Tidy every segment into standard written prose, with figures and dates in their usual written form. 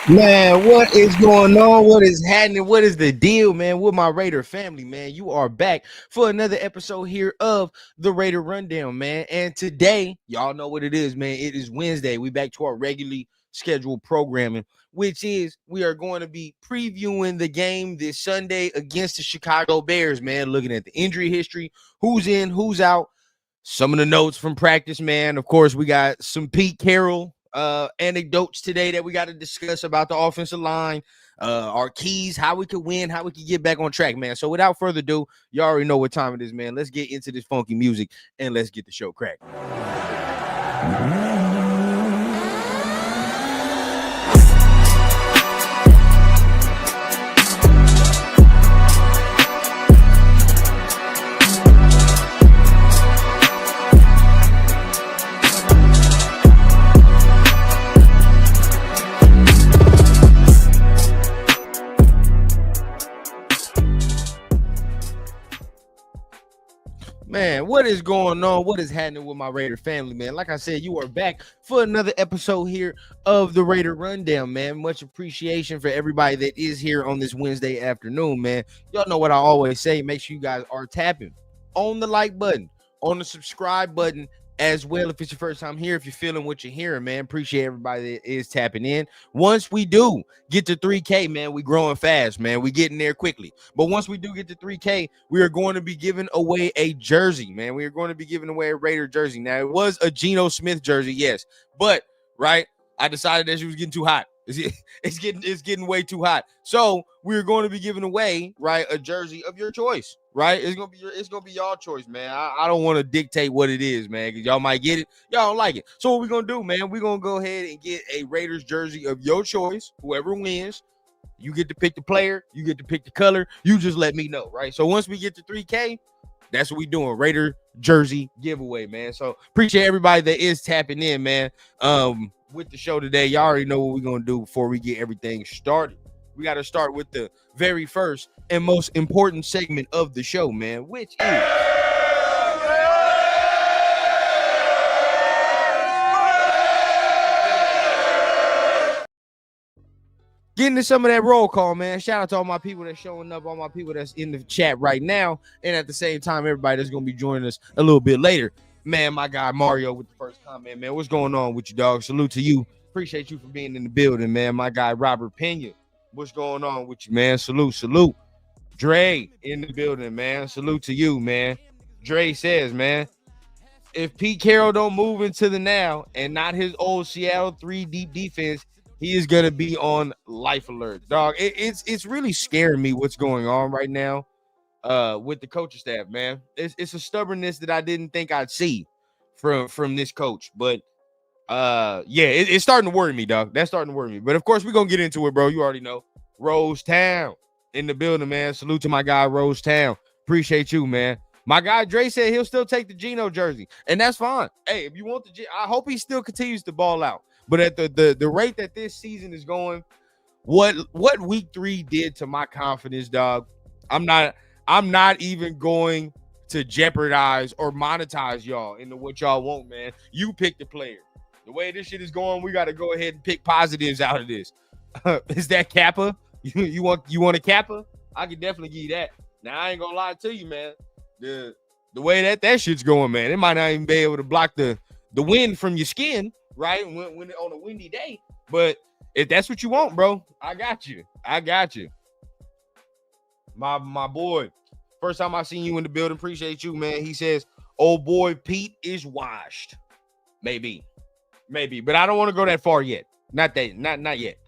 Man, what is going on? What is happening? What is the deal, man? With my Raider family, man. You are back for another episode here of the Raider Rundown, man. And today, y'all know what it is, man. It is Wednesday. We back to our regularly scheduled programming, which is we are going to be previewing the game this Sunday against the Chicago Bears, man. Looking at the injury history, who's in, who's out, some of the notes from practice, man. Of course, we got some Pete Carroll anecdotes today that we got to discuss about the offensive line, our keys, how we could win, how we could get back on track, man. So without further ado, you already know what time it is, man. Let's get into this funky music and let's get the show cracked. Man, what is going on? What is happening with my Raider family, man? Like I said, you are back for another episode here of the Raider Rundown, man. Much appreciation for everybody that is here on this Wednesday afternoon, man. Y'all know what I always say. Make sure you guys are tapping on the like button, on the subscribe button as well. If it's your first time here, if you're feeling what you're hearing, man, appreciate everybody that is tapping in. Once we do get to 3K, man, we growing fast, man. We getting there quickly. But once we do get to 3K, we are going to be giving away a jersey, man. We are going to be giving away a Raider jersey. Now, it was a Geno Smith jersey, yes. But, right, I decided that she was getting too hot. It's getting way too hot. So we're going to be giving away, right, a jersey of your choice, right? It's gonna be y'all choice, man. I don't want to dictate what it is, man, because y'all might get it, y'all don't like it. So what we're gonna do, man? We're gonna go ahead and get a Raiders jersey of your choice. Whoever wins, you get to pick the player, you get to pick the color. You just let me know, right? So once we get to 3K, that's what we doing. Raider jersey giveaway, man. So appreciate everybody that is tapping in, man. With the show today, y'all already know what we're gonna do before we get everything started. We got to start with the very first and most important segment of the show, man, which is getting to some of that roll call, man. Shout out to all my people that's showing up, all my people that's in the chat right now, and at the same time, everybody that's gonna be joining us a little bit later. Man, my guy Mario with the first comment, man. What's going on with you, dog? Salute to you. Appreciate you for being in the building, man. My guy Robert Pena. What's going on with you, man? Salute. Dre in the building, man. Salute to you, man. Dre says, man, if Pete Carroll don't move into the now and not his old Seattle 3 deep defense, he is gonna be on life alert, dog. It's really scaring me what's going on right now with the coaching staff, man. It's a stubbornness that I didn't think I'd see from this coach, but yeah, it's starting to worry me, dog. That's starting to worry me. But of course, we're gonna get into it, bro. You already know. Rose Town in the building, man. Salute to my guy Rose Town. Appreciate you, man. My guy Dre said he'll still take the Geno jersey, and that's fine. Hey, if you want I hope he still continues to ball out. But at the rate that this season is going, what week 3 did to my confidence, dog, I'm not even going to jeopardize or monetize y'all into what y'all want, man. You pick the player. The way this shit is going, we got to go ahead and pick positives out of this. Is that Kappa? You want a Kappa? I can definitely give you that. Now I ain't gonna lie to you, man. The way that shit's going, man, it might not even be able to block the wind from your skin, right? When on a windy day. But if that's what you want, bro, I got you. My boy. First time I seen you in the building, appreciate you, man. He says, "Old boy Pete is washed." Maybe, but I don't want to go that far yet. Not yet.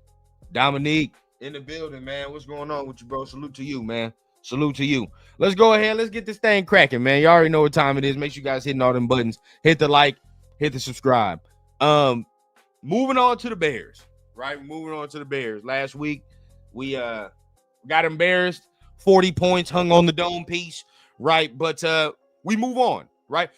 Dominique in the building, man. What's going on with you, bro? Salute to you, man. Salute to you. Let's go ahead. Let's get this thing cracking, man. You already know what time it is. Make sure you guys hitting all them buttons. Hit the like, hit the subscribe. Moving on to the Bears, right? Moving on to the Bears. Last week, we got embarrassed. 40 points hung on the dome piece, right? But we move on, right?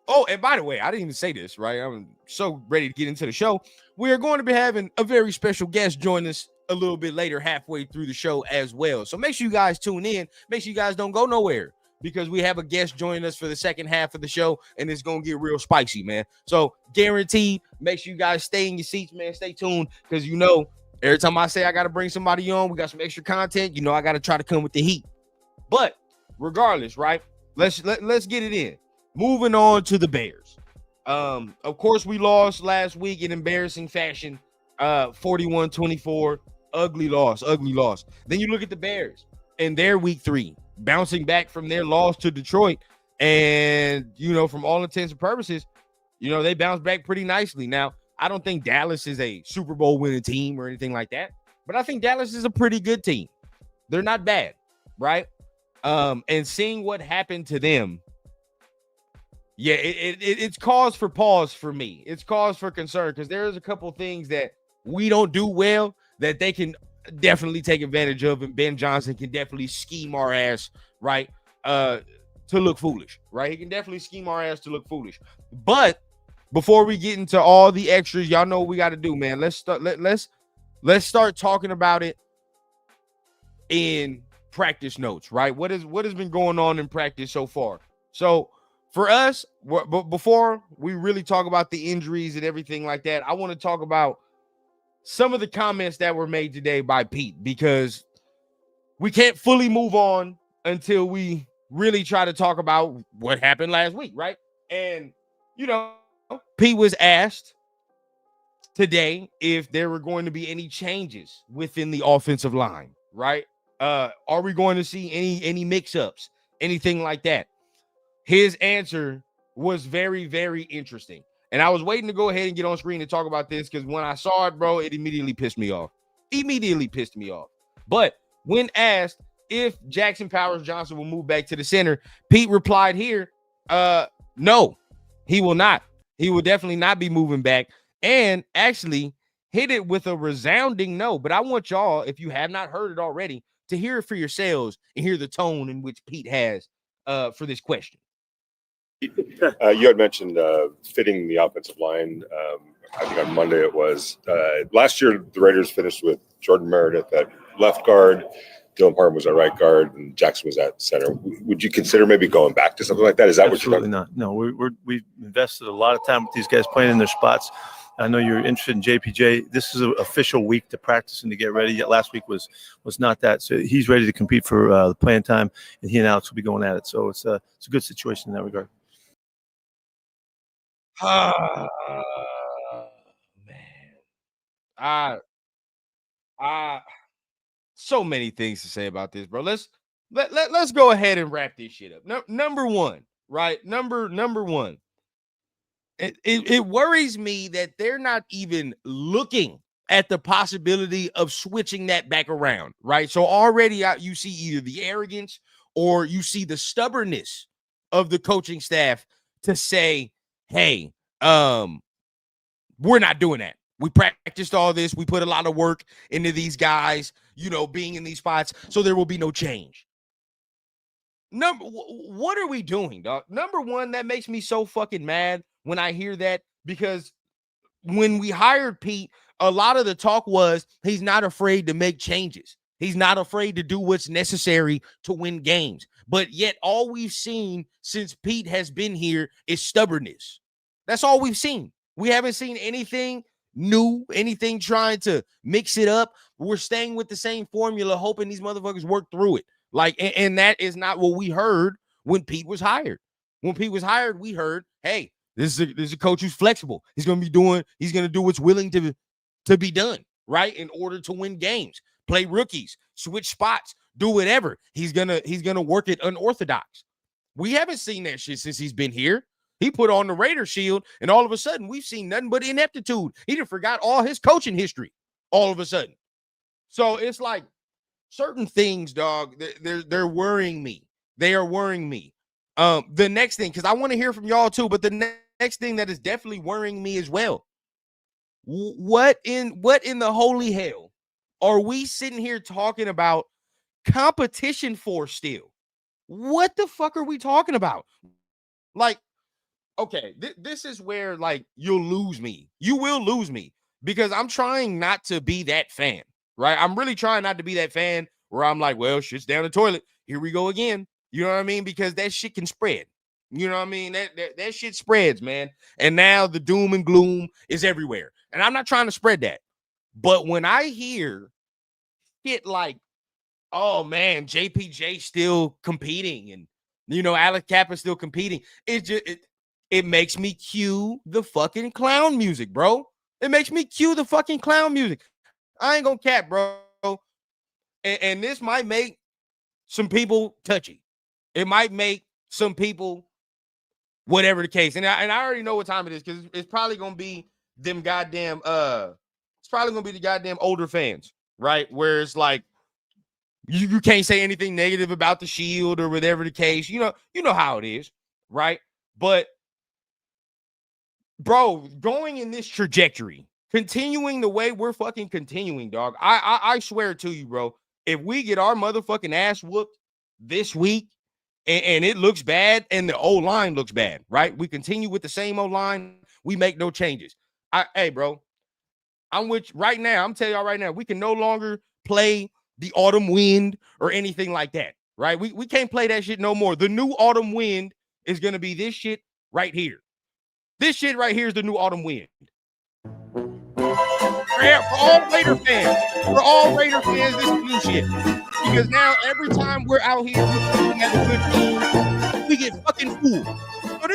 Oh, and by the way, I didn't even say this, right? I'm so ready to get into the show. We are going to be having a very special guest join us a little bit later, halfway through the show as well. So make sure you guys tune in. Make sure you guys don't go nowhere because we have a guest joining us for the second half of the show, and it's going to get real spicy, man. So guaranteed, make sure you guys stay in your seats, man. Stay tuned because, you know, Every time I say I got to bring somebody on, we got some extra content, I got to try to come with the heat. But regardless, right? Let's get it in. Moving on to the Bears. Of course, we lost last week in embarrassing fashion, 41-24. Ugly loss. Then you look at the Bears in their week 3, bouncing back from their loss to Detroit. And, from all intents and purposes, they bounced back pretty nicely. Now, I don't think Dallas is a Super Bowl winning team or anything like that, but I think Dallas is a pretty good team. They're not bad, right? And seeing what happened to them, yeah, it's cause for pause for me. It's cause for concern because there's a couple of things that we don't do well that they can definitely take advantage of, and Ben Johnson can definitely scheme our ass, right? To look foolish, right? He can definitely scheme our ass to look foolish. But before we get into all the extras, y'all know what we got to do, man. Let's start talking about it in practice notes, right? What has been going on in practice so far? So for us, but before we really talk about the injuries and everything like that, I want to talk about some of the comments that were made today by Pete, because we can't fully move on until we really try to talk about what happened last week, right? And, Pete was asked today if there were going to be any changes within the offensive line, right? Are we going to see any mix-ups, anything like that? His answer was very, very interesting. And I was waiting to go ahead and get on screen and talk about this because when I saw it, bro, it immediately pissed me off. But when asked if Jackson Powers Johnson will move back to the center, Pete replied here, no, he will not. He will definitely not be moving back, and actually hit it with a resounding no. But I want y'all, if you have not heard it already, to hear it for yourselves and hear the tone in which Pete has for this question. You had mentioned fitting the offensive line. I think on Monday it was. Last year, the Raiders finished with Jordan Meredith at left guard, Dylan Parham was at right guard, and Jackson was at center. Would you consider maybe going back to something like that? Is that Absolutely what you're not? No, we've invested a lot of time with these guys playing in their spots. I know you're interested in JPJ. This is an official week to practice and to get ready. Last week was not that. So he's ready to compete for the playing time, and he and Alex will be going at it. So it's a good situation in that regard. Man, so many things to say about this, bro. Let's go ahead and wrap this shit up. Number one, right? Number one. It worries me that they're not even looking at the possibility of switching that back around, right? So already you see either the arrogance or you see the stubbornness of the coaching staff to say, hey, we're not doing that. We practiced all this. We put a lot of work into these guys, being in these spots. So there will be no change. What are we doing, dog? Number one, that makes me so fucking mad when I hear that, because when we hired Pete, a lot of the talk was he's not afraid to make changes. He's not afraid to do what's necessary to win games. But yet all we've seen since Pete has been here is stubbornness. That's all we've seen. We haven't seen anything new, anything trying to mix it up. We're staying with the same formula, hoping these motherfuckers work through it. And that is not what we heard when Pete was hired. When Pete was hired, we heard, hey, this is a coach who's flexible. He's going to do what's willing to be done, right? In order to win games, play rookies, switch spots, do whatever. He's going to work it unorthodox. We haven't seen that shit since he's been here. He put on the Raider shield, and all of a sudden, we've seen nothing but ineptitude. He done forgot all his coaching history all of a sudden. So it's like certain things, dog, they're worrying me. They are worrying me. The next thing, because I want to hear from y'all too, but the next thing that is definitely worrying me as well. What in the holy hell are we sitting here talking about competition for still? What the fuck are we talking about? Like, okay, this is where, like, you'll lose me. You will lose me because I'm trying not to be that fan, right? I'm really trying not to be that fan where I'm like, well, shit's down the toilet. Here we go again. You know what I mean? Because that shit can spread. You know what I mean? That shit spreads, man. And now the doom and gloom is everywhere. And I'm not trying to spread that. But when I hear shit like, oh man, JPJ still competing and Alex Kappa still competing, it makes me cue the fucking clown music, bro. It makes me cue the fucking clown music. I ain't gonna cap, bro. And this might make some people touchy. It might make some people whatever the case. And I already know what time it is because it's probably gonna be them goddamn it's probably gonna be the goddamn older fans, right? Where it's like you can't say anything negative about the Shield or whatever the case. You know how it is, right? But bro, going in this trajectory, continuing the way we're fucking continuing, dog. I swear to you, bro. If we get our motherfucking ass whooped this week and it looks bad and the O-line looks bad, right? We continue with the same O-line. We make no changes. Hey, bro, I'm with you right now. I'm telling y'all right now, we can no longer play the autumn wind or anything like that, right? We can't play that shit no more. The new autumn wind is going to be this shit right here. This shit right here is the new autumn wind. For all Raider fans, this is new shit. Because now every time we're out here looking at a good team, we get fucking fooled.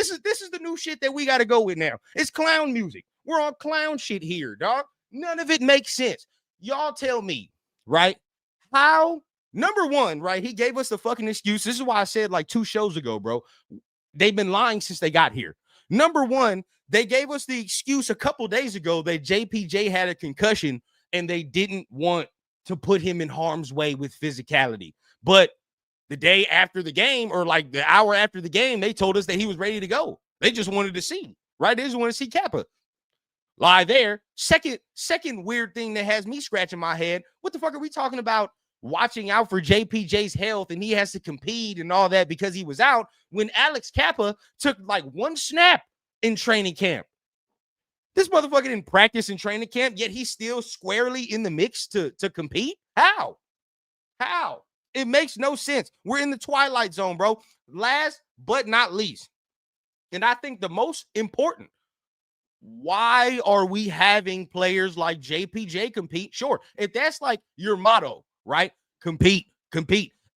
So this is the new shit that we got to go with now. It's clown music. We're on clown shit here, dog. None of it makes sense. Y'all tell me, right? How, number one, right? He gave us the fucking excuse. This is why I said like 2 shows ago, bro. They've been lying since they got here. Number one, they gave us the excuse a couple days ago that JPJ had a concussion and they didn't want to put him in harm's way with physicality. But the day after the game, or like the hour after the game, they told us that he was ready to go. They just wanted to see, right? They just want to see Kappa. Lie there. Second weird thing that has me scratching my head. What the fuck are we talking about? Watching out for JPJ's health and he has to compete and all that because he was out when Alex Kappa took like 1 snap in training camp. This motherfucker didn't practice in training camp, yet he's still squarely in the mix to compete. How? It makes no sense. We're in the twilight zone, bro. Last but not least, and I think the most important, why are we having players like JPJ compete? Sure, if that's like your motto, right? Compete.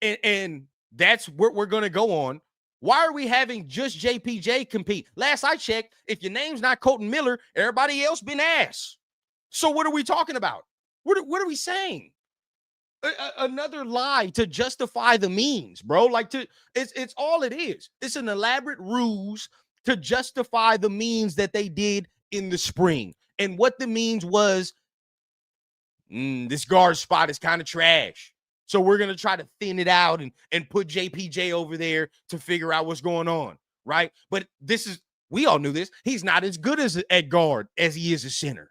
And that's what we're going to go on. Why are we having just JPJ compete? Last I checked, if your name's not Colton Miller, everybody else been ass. So what are we talking about? What are we saying? Another lie to justify the means, bro. Like it's all it is. It's an elaborate ruse to justify the means that they did in the spring. And what the means was, this guard spot is kind of trash. So we're going to try to thin it out and put JPJ over there to figure out what's going on, right? But we all knew this. He's not as good as at guard as he is a center.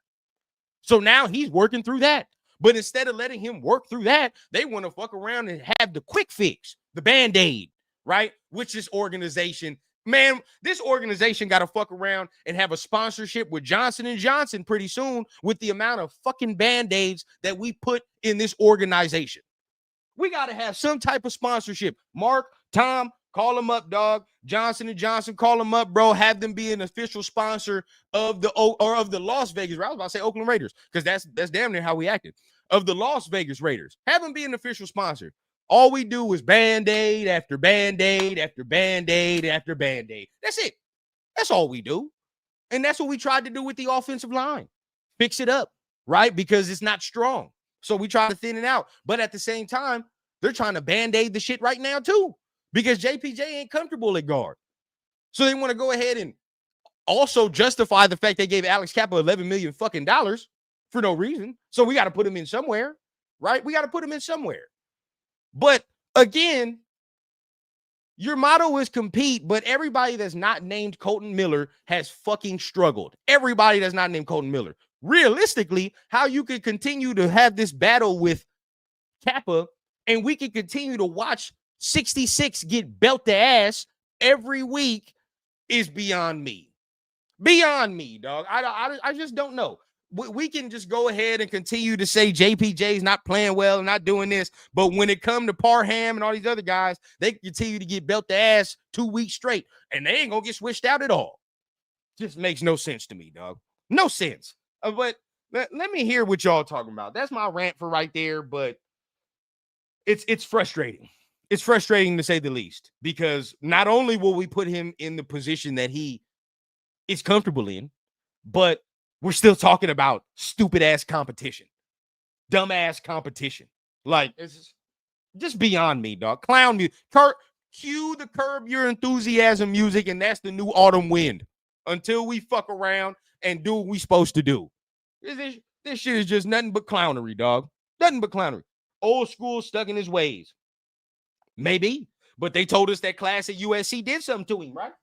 So now he's working through that. But instead of letting him work through that, they want to fuck around and have the quick fix, the Band-Aid, right? Which this organization, man, this organization got to fuck around and have a sponsorship with Johnson & Johnson pretty soon with the amount of fucking Band-Aids that we put in this organization. We got to have some type of sponsorship. Mark, Tom, call them up, dog. Johnson & Johnson, call them up, bro. Have them be an official sponsor of the Las Vegas. I was about to say Oakland Raiders because that's damn near how we acted. Of the Las Vegas Raiders. Have them be an official sponsor. All we do is Band-Aid after Band-Aid after Band-Aid after Band-Aid. That's it. That's all we do. And that's what we tried to do with the offensive line. Fix it up, right? Because it's not strong. So we try to thin it out. But at the same time, they're trying to Band-Aid the shit right now too. Because JPJ ain't comfortable at guard. So they want to go ahead and also justify the fact they gave Alex Kappa $11 million fucking dollars for no reason. So we got to put him in somewhere, right? We got to put him in somewhere. But again, your motto is compete, but everybody that's not named Colton Miller has fucking struggled. Everybody that's not named Colton Miller. Realistically, how you could continue to have this battle with Kappa and we can continue to watch 66 get belt the ass every week is beyond me. Beyond me, dog. I just don't know. We can just go ahead and continue to say JPJ's not playing well and not doing this, but when it come to Parham and all these other guys, they continue to get belt the ass 2 weeks straight, and they ain't gonna get switched out at all. Just makes no sense to me, dog. No sense. But Let me hear what y'all talking about. That's my rant for right there, but it's frustrating. It's frustrating to say the least, because not only will we put him in the position that he is comfortable in, but we're still talking about stupid ass competition, dumb ass competition. Like, it's just beyond me, dog. Clown music. Cue the Curb Your Enthusiasm music, and that's the new autumn wind until we fuck around and do what we supposed to do. This shit is just nothing but clownery, dog. Nothing but clownery. Old school, stuck in his ways. Maybe, but they told us that class at USC did something to him, right?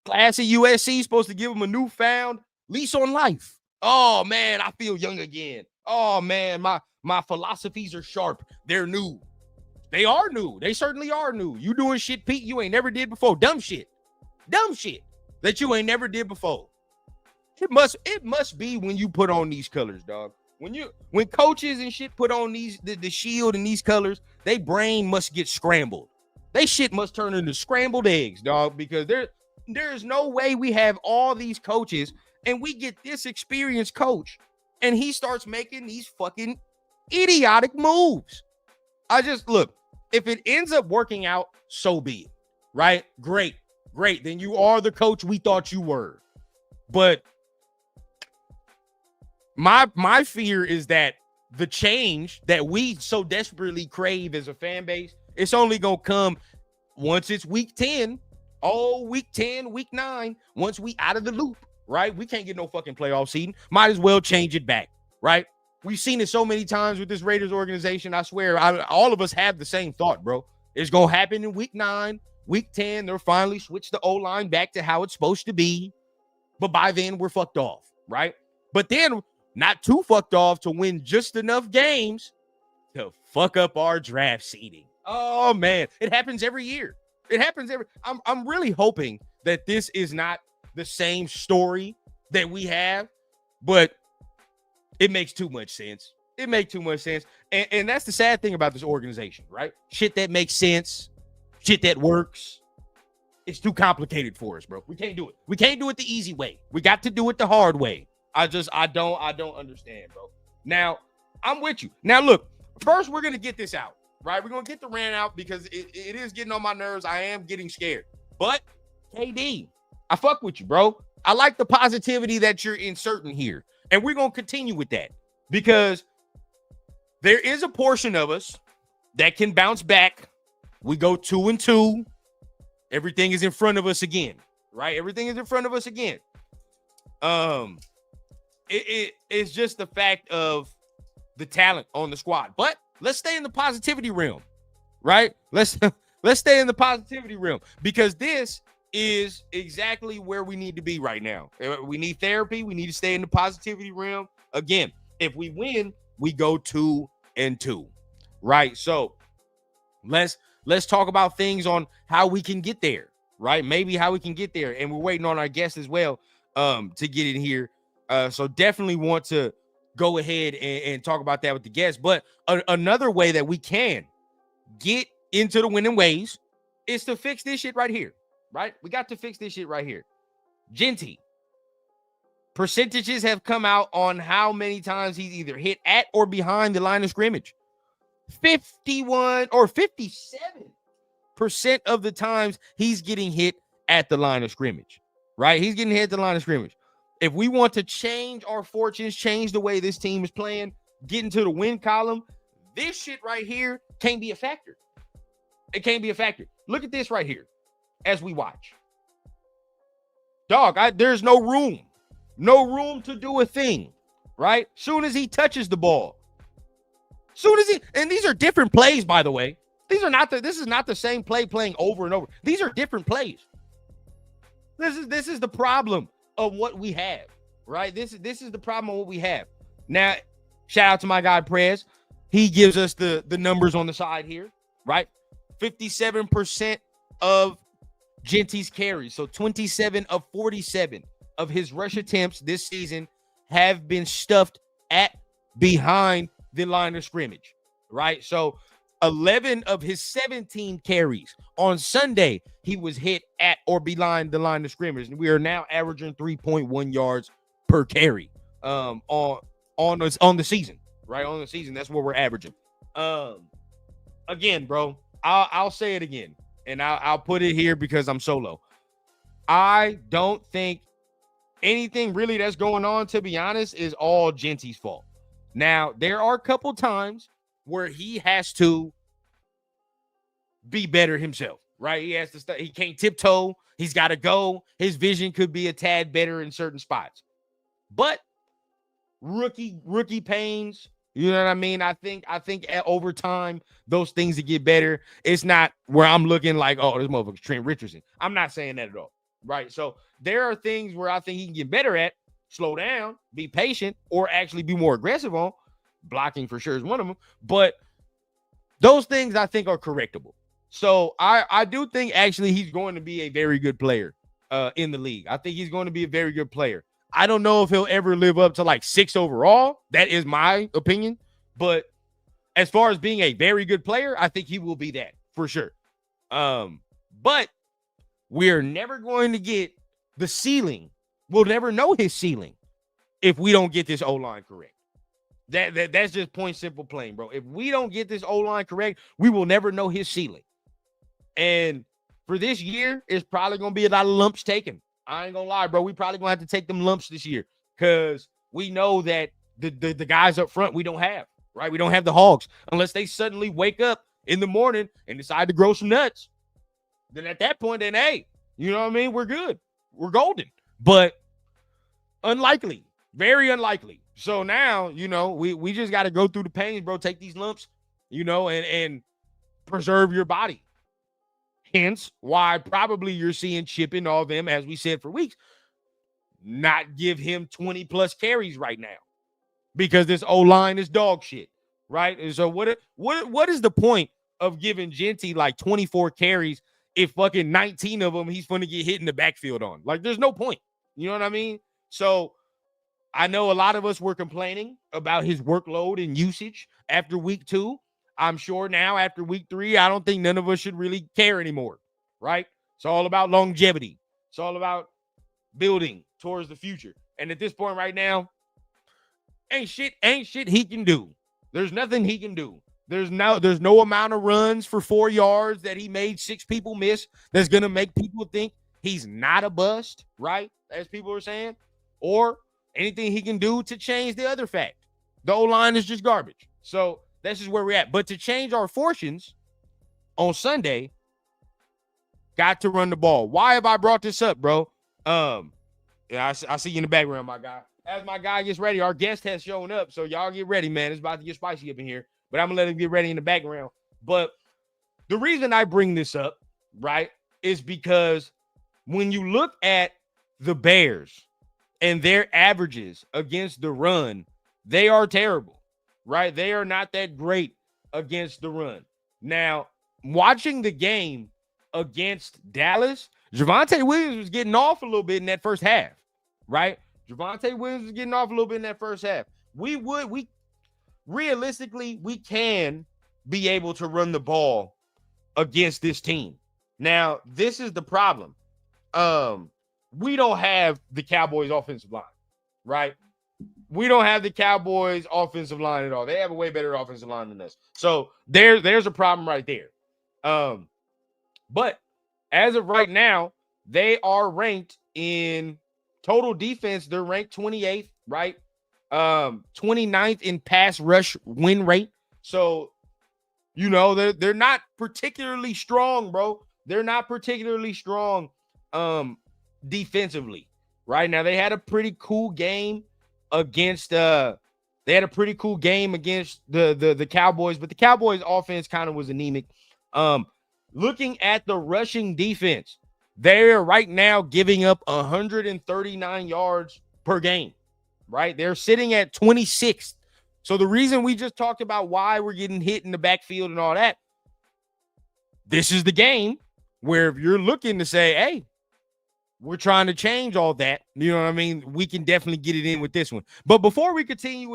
Class at USC supposed to give him a newfound lease on life. Oh man, I feel young again. Oh man, my philosophies are sharp. They're new. They are new. They certainly are new. You doing shit, Pete, you ain't never did before. Dumb shit that you ain't never did before. It must be when you put on these colors, dog. When coaches and shit put on the shield and these colors, they brain must get scrambled. They shit must turn into scrambled eggs, dog, because there's no way we have all these coaches and we get this experienced coach and he starts making these fucking idiotic moves. Look, if it ends up working out, so be it, right? Great. Then you are the coach we thought you were. But my fear is that the change that we so desperately crave as a fan base, it's only going to come once it's week 10. Oh, week 10, week 9, once we out of the loop, right? We can't get no fucking playoff seeding. Might as well change it back, right? We've seen it so many times with this Raiders organization. I swear, all of us have the same thought, bro. It's going to happen in week 9, week 10. They'll finally switch the O-line back to how it's supposed to be. But by then, we're fucked off, right? But then, not too fucked off to win just enough games to fuck up our draft seeding. Oh, man. It happens every year. I'm really hoping that this is not the same story that we have, but it makes too much sense. And that's the sad thing about this organization, right? Shit that makes sense, shit that works. It's too complicated for us, bro. We can't do it. We can't do it the easy way. We got to do it the hard way. I don't understand, bro. Now, I'm with you. Now, look, first we're going to get this out, right? We're going to get the rant out because it is getting on my nerves. I am getting scared. But, KD, I fuck with you, bro. I like the positivity that you're inserting here. And we're going to continue with that because there is a portion of us that can bounce back. We go 2-2. Everything is in front of us again, right? Everything is in front of us again. It's just the fact of the talent on the squad. But let's stay in the positivity realm, right? Let's stay in the positivity realm because this is exactly where we need to be right now. We need therapy. We need to stay in the positivity realm. Again, if we win, we go 2-2, right? So let's talk about things on how we can get there, right? Maybe how we can get there. And we're waiting on our guest as well to get in here. So definitely want to go ahead and talk about that with the guest. But another way that we can get into the winning ways is to fix this shit right here, right? We got to fix this shit right here. Genty, percentages have come out on how many times he's either hit at or behind the line of scrimmage. 51 or 57% of the times he's getting hit at the line of scrimmage, right? He's getting hit at the line of scrimmage. If we want to change our fortunes, change the way this team is playing, get into the win column, this shit right here can't be a factor. It can't be a factor. Look at this right here as we watch. Dog, there's no room to do a thing, right? Soon as he touches the ball, and these are different plays, by the way. This is not the same play playing over and over. These are different plays. This is the problem of what we have, right? This is the problem of what we have. Now, shout out to my guy Prez. He gives us the numbers on the side here, right? 57% of Genty's carries. So 27 of 47 of his rush attempts this season have been stuffed at behind the line of scrimmage, right? So 11 of his 17 carries on Sunday, he was hit at or behind the line of scrimmage. And we are now averaging 3.1 yards per carry on on the season, right? On the season, that's what we're averaging. Again, bro, I'll say it again, and I'll put it here because I'm solo. I don't think anything really that's going on, to be honest, is all Genty's fault. Now, there are a couple times where he has to be better himself, right? He has to he can't tiptoe. He's got to go. His vision could be a tad better in certain spots. But rookie pains, you know what I mean? I think over time, those things to get better. It's not where I'm looking like, oh, this motherfucker's Trent Richardson. I'm not saying that at all, right? So there are things where I think he can get better at, slow down, be patient, or actually be more aggressive on. Blocking for sure is one of them. But those things I think are correctable. So I do think actually he's going to be a very good player in the league. I think he's going to be a very good player. I don't know if he'll ever live up to like 6 overall. That is my opinion. But as far as being a very good player, I think he will be that for sure. But we're never going to get the ceiling. We'll never know his ceiling if we don't get this O-line correct. That's just point simple plain, bro. If we don't get this O-line correct, we will never know his ceiling. And for this year, it's probably going to be a lot of lumps taken. I ain't gonna lie, bro. We probably gonna have to take them lumps this year because we know that the guys up front we don't have, right? We don't have the Hogs unless they suddenly wake up in the morning and decide to grow some nuts. Then at that point, then hey, you know what I mean? We're good. We're golden. But unlikely, very unlikely. So now, you know, we just got to go through the pains, bro. Take these lumps, you know, and preserve your body. Hence why probably you're seeing Chip and all of them, as we said for weeks, not give him 20 plus carries right now because this O-line is dog shit, right? And so what is the point of giving Genty like 24 carries if fucking 19 of them he's going to get hit in the backfield on? Like, there's no point. You know what I mean? So I know a lot of us were complaining about his workload and usage after week 2. I'm sure now after week 3, I don't think none of us should really care anymore, right? It's all about longevity. It's all about building towards the future. And at this point right now, ain't shit he can do. There's nothing he can do. There's no amount of runs for 4 yards that he made 6 people miss that's going to make people think he's not a bust, right? As people are saying, or anything he can do to change the other fact. The O-line is just garbage. So this is where we're at. But to change our fortunes on Sunday, got to run the ball. Why have I brought this up, bro? Yeah, I see you in the background, my guy. As my guy gets ready, our guest has shown up. So y'all get ready, man. It's about to get spicy up in here. But I'm going to let him get ready in the background. But the reason I bring this up, right, is because when you look at the Bears and their averages against the run, they are terrible, right? They are not that great against the run. Now, watching the game against Dallas, Javonte Williams was getting off a little bit in that first half, right? Javonte Williams was getting off a little bit in that first half. Realistically, we can be able to run the ball against this team. Now, this is the problem. We don't have the Cowboys offensive line, right? We don't have the Cowboys offensive line at all. They have a way better offensive line than us. So there's a problem right there. But as of right now, they are ranked in total defense. They're ranked 28th, right? 29th in pass rush win rate. So, you know, they're not particularly strong, bro. They're not particularly strong defensively. Right now, they had a pretty cool game against the Cowboys, but the Cowboys offense kind of was anemic. Looking at the rushing defense, they're right now giving up 139 yards per game, right? They're sitting at 26th. So the reason we just talked about why we're getting hit in the backfield and all that, this is the game where if you're looking to say, hey, we're trying to change all that, you know what I mean? We can definitely get it in with this one. But before we continue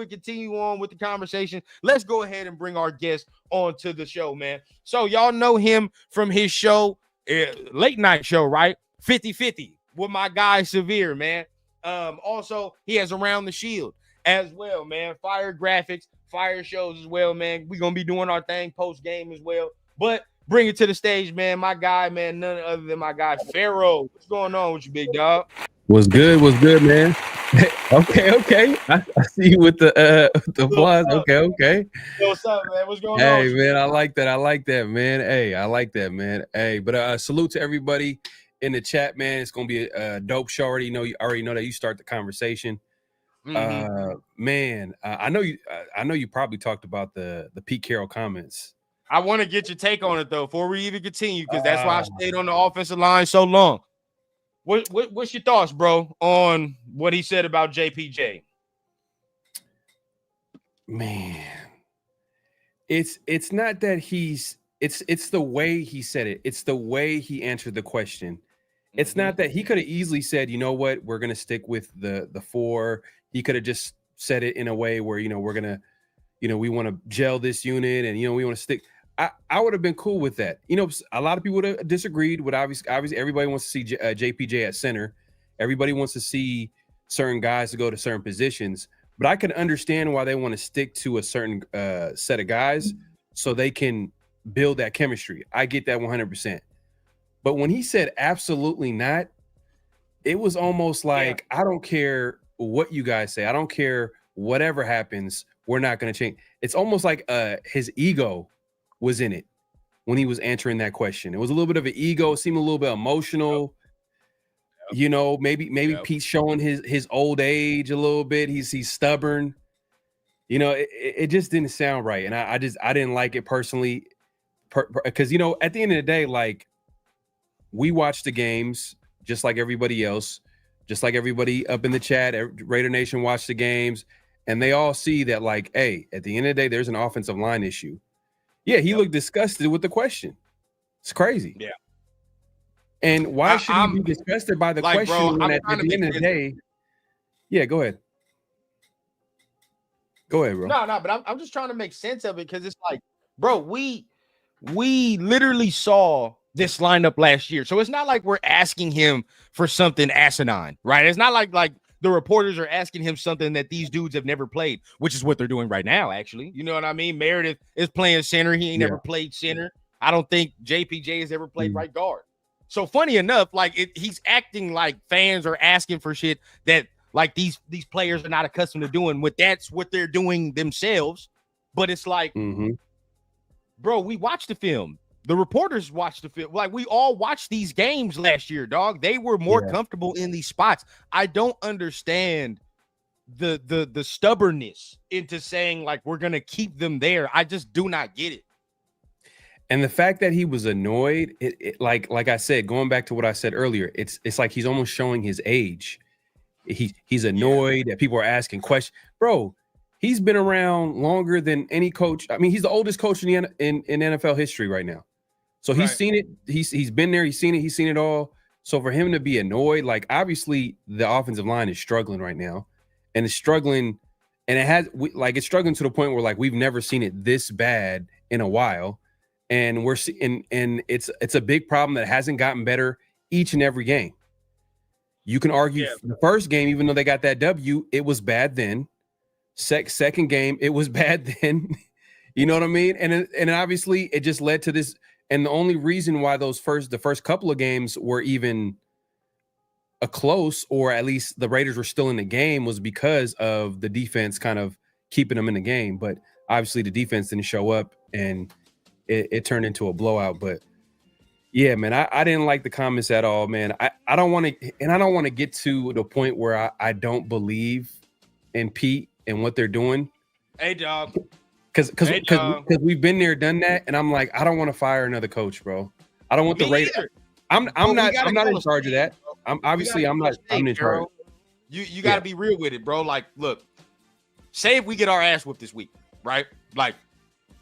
on with the conversation, let's go ahead and bring our guest onto the show, man. So y'all know him from his show, late night show, right? 50-50 with my guy Severe, man. Also, he has Around the Shield. as well, man. Fire graphics, fire shows as well, man. We're gonna be doing our thing post-game as well. But bring it to the stage, man. My guy, man, none other than my guy Pharaoh. What's going on with you, big dog? What's good, man? Okay. I see you with the applause. Okay. What's up, man? What's going on? Hey, with you? man, I like that, man. Hey, I like that, man. Hey, but salute to everybody in the chat, man. It's gonna be a dope show. You already know that you start the conversation. Man, I know you probably talked about the Pete Carroll comments. I want to get your take on it though before we even continue, because that's why I stayed on the offensive line so long. What's your thoughts, bro, on what he said about JPJ? Man, it's not that it's the way he said it. It's the way he answered the question. It's not that he could have easily said, you know what, we're gonna stick with the 4. He could have just said it in a way where, we're gonna, we want to gel this unit and we want to stick. I would have been cool with that. A lot of people would have disagreed with obviously everybody wants to see JPJ at center. Everybody wants to see certain guys to go to certain positions, but I can understand why they want to stick to a certain set of guys so they can build that chemistry. I get that 100%. But when he said absolutely not, it was almost like, I don't care what you guys say. I don't care whatever happens. We're not going to change. It's almost like his ego was in it when he was answering that question. It was a little bit of an ego, seemed a little bit emotional. Maybe Pete's showing his old age a little bit. He's stubborn. It just didn't sound right. And I didn't like it personally because, at the end of the day, like, we watch the games just like everybody else, just like everybody up in the chat. Raider Nation watch the games, and they all see that, like, hey, at the end of the day, there's an offensive line issue. Yeah, he looked disgusted with the question. It's crazy. Yeah. And why should he be disgusted by the question when at the end of the day? Yeah, go ahead. Go ahead, bro. No, but I'm just trying to make sense of it, because it's like, bro, we literally saw this lineup last year. So it's not like we're asking him for something asinine, right? It's not like the reporters are asking him something that these dudes have never played, which is what they're doing right now, actually. You know what I mean? Meredith is playing center. He ain't never played center. I don't think JPJ has ever played right guard. So funny enough, like, he's acting like fans are asking for shit that, like, these players are not accustomed to doing. That's what they're doing themselves. But it's like, bro, we watched the film. The reporters watched the film. Like, we all watched these games last year, dog. They were more comfortable in these spots. I don't understand the stubbornness into saying, like, we're gonna keep them there. I just do not get it. And the fact that he was annoyed, like I said, going back to what I said earlier, it's like he's almost showing his age. He's annoyed that people are asking questions, bro. He's been around longer than any coach. I mean, he's the oldest coach in NFL history right now. So he's seen it. He's been there. He's seen it. He's seen it all. So for him to be annoyed, like, obviously the offensive line is struggling right now, and it's struggling, and it's struggling to the point where, like, we've never seen it this bad in a while, and and it's a big problem that hasn't gotten better each and every game. You can argue the first game, even though they got that W, it was bad then. Second game, it was bad then. You know what I mean? And obviously it just led to this. And the only reason why the first couple of games were even a close, or at least the Raiders were still in the game, was because of the defense kind of keeping them in the game. But obviously the defense didn't show up, and it turned into a blowout. But yeah, man, I didn't like the comments at all, man. I don't want to get to the point where I don't believe in Pete and what they're doing. Hey, dog. Because we've been there, done that, and I'm like, I don't want to fire another coach, bro. I don't want the Raiders. I'm not in charge of that. I'm not in charge. You got to be real with it, bro. Like, look, say if we get our ass whooped this week, right? Like,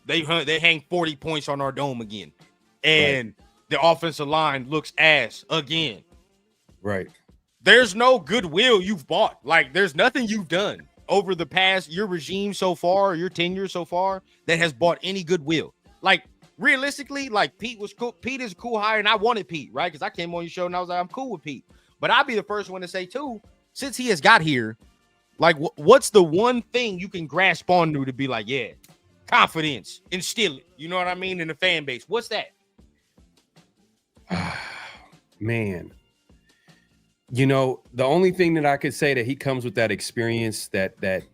they hang 40 points on our dome again, and the offensive line looks ass again. Right. There's no goodwill you've bought. Like, there's nothing you've done over the past, your regime so far, your tenure so far, that has bought any goodwill. Like, realistically, like, Pete was cool. Pete is a cool hire, and I wanted Pete, right? Because I came on your show and I was like, I'm cool with Pete. But I'll be the first one to say, too, since he has got here, Like, what's the one thing you can grasp onto to be like, yeah, confidence, instill it? You know what I mean? In the fan base, what's that? Man, you know, the only thing that I could say that he comes with that experience, that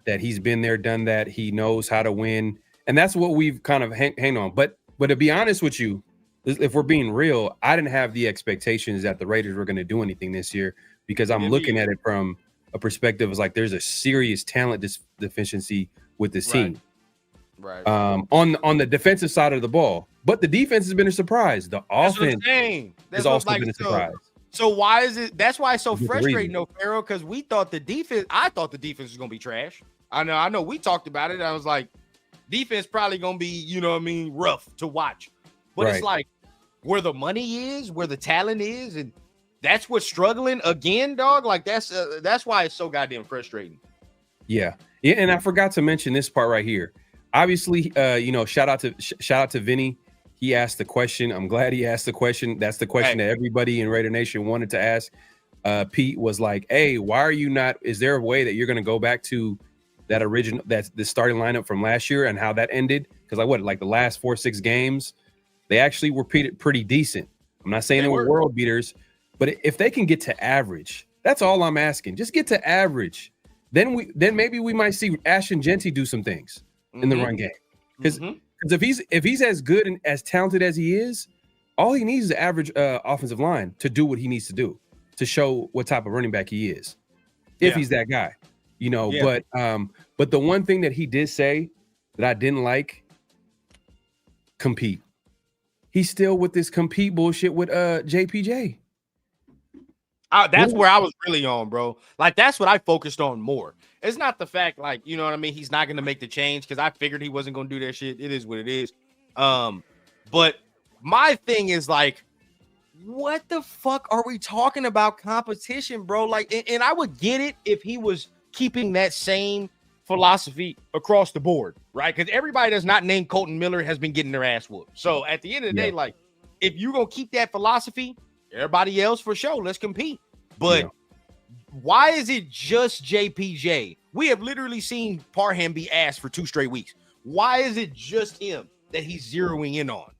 he's been there, done that, he knows how to win, and that's what we've kind of hang on. But to be honest with you, if we're being real, I didn't have the expectations that the Raiders were going to do anything this year, because I'm looking at it from a perspective is like there's a serious talent deficiency with this team. Right. On the defensive side of the ball, but the defense has been a surprise. The offense has also been a surprise. So why is it? That's why it's so frustrating, though, Pharaoh. Because I thought the defense was gonna be trash. I know. We talked about it. I was like, defense probably gonna be, you know what I mean, rough to watch. But it's like where the money is, where the talent is, and that's what's struggling again, dog. Like that's why it's so goddamn frustrating. Yeah. And I forgot to mention this part right here. Obviously, you know, shout out to Vinny. He asked the question. I'm glad he asked the question. That's the question that everybody in Raider Nation wanted to ask. Pete was like, hey, why are you not? Is there a way that you're going to go back to that original, that's the starting lineup from last year and how that ended? Because like the last 4-6 games, they actually were pretty decent. I'm not saying they were world beaters, but if they can get to average, that's all I'm asking. Just get to average. Then maybe we might see Ashton Genty do some things in the run game. Because if he's as good and as talented as he is, all he needs is an average offensive line to do what he needs to do, to show what type of running back he is, if he's that guy, you know. But the one thing that he did say that I didn't like, compete. He's still with this compete bullshit with JPJ. That's where I was really on, bro. Like, that's what I focused on more. It's not the fact, like, you know what I mean, he's not going to make the change, because I figured he wasn't going to do that shit. It is what it is. But my thing is, like, what the fuck are we talking about competition, bro? Like, and I would get it if he was keeping that same philosophy across the board, right? Because everybody that's not named Colton Miller has been getting their ass whooped. So at the end of the day, like, if you're going to keep that philosophy, everybody else for sure, let's compete. But why is it just JPJ? We have literally seen Parham be asked for 2 straight weeks. Why is it just him that he's zeroing in on?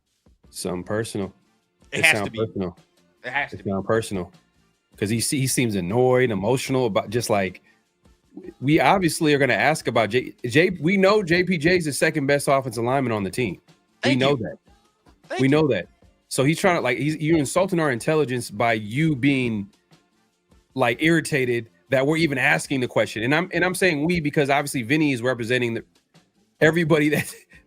Something personal. It has to be personal. It has to be personal, because he seems annoyed, emotional about, just like, we obviously are going to ask about we know JPJ is the second best offensive lineman on the team. We know that. So he's trying to, like, you're insulting our intelligence by you being like irritated that we're even asking the question. And I'm saying we, because obviously Vinny is representing everybody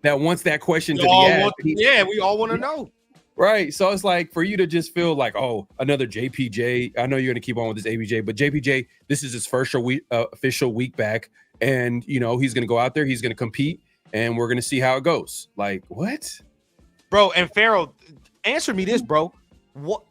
that wants that question to be asked. We all want to know. Right. So it's like, for you to just feel like, oh, another JPJ. I know you're going to keep on with this ABJ, but JPJ, this is his first official week back. And, you know, he's going to go out there, he's going to compete, and we're going to see how it goes. Like, what? Bro, and Pharaoh, answer me this, bro. What?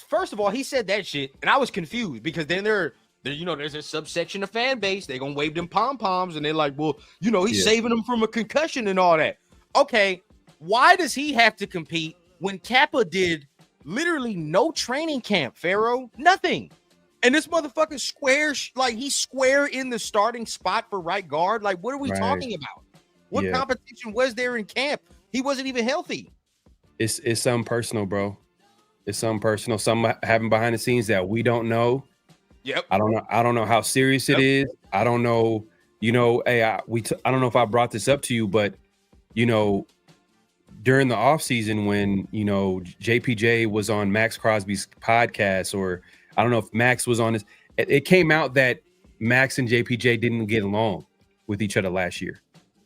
First of all, he said that shit, and I was confused, because then there's a subsection of fan base. They're going to wave them pom-poms, and they're like, well, you know, he's saving them from a concussion and all that. Okay, why does he have to compete when Kappa did literally no training camp, Pharaoh? Nothing. And this motherfucker he's square in the starting spot for right guard. Like, what are we talking about? What competition was there in camp? He wasn't even healthy. It's something personal, bro. It's something personal. Something happened behind the scenes that we don't know. Yep. I don't know how serious it is. I don't know. You know, hey, I don't know if I brought this up to you, but, you know, during the offseason, when, you know, JPJ was on Max Crosby's podcast, or I don't know if Max was on his, it came out that Max and JPJ didn't get along with each other last year.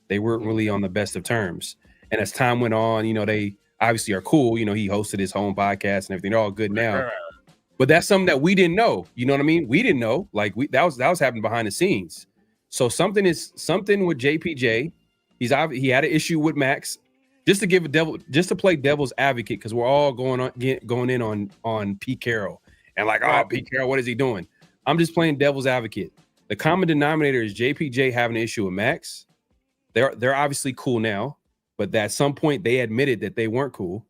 They weren't really on the best of terms. And as time went on, you know, they obviously are cool. You know, he hosted his home podcast and everything. They're all good now. But that's something that we didn't know. You know what I mean? We didn't know. Like, that was happening behind the scenes. So something with JPJ. He had an issue with Max. Just to play devil's advocate, because we're all going in on Pete Carroll and like, oh, Pete Carroll, what is he doing? I'm just playing devil's advocate. The common denominator is JPJ having an issue with Max. They're obviously cool now, but at some point they admitted that they weren't cool.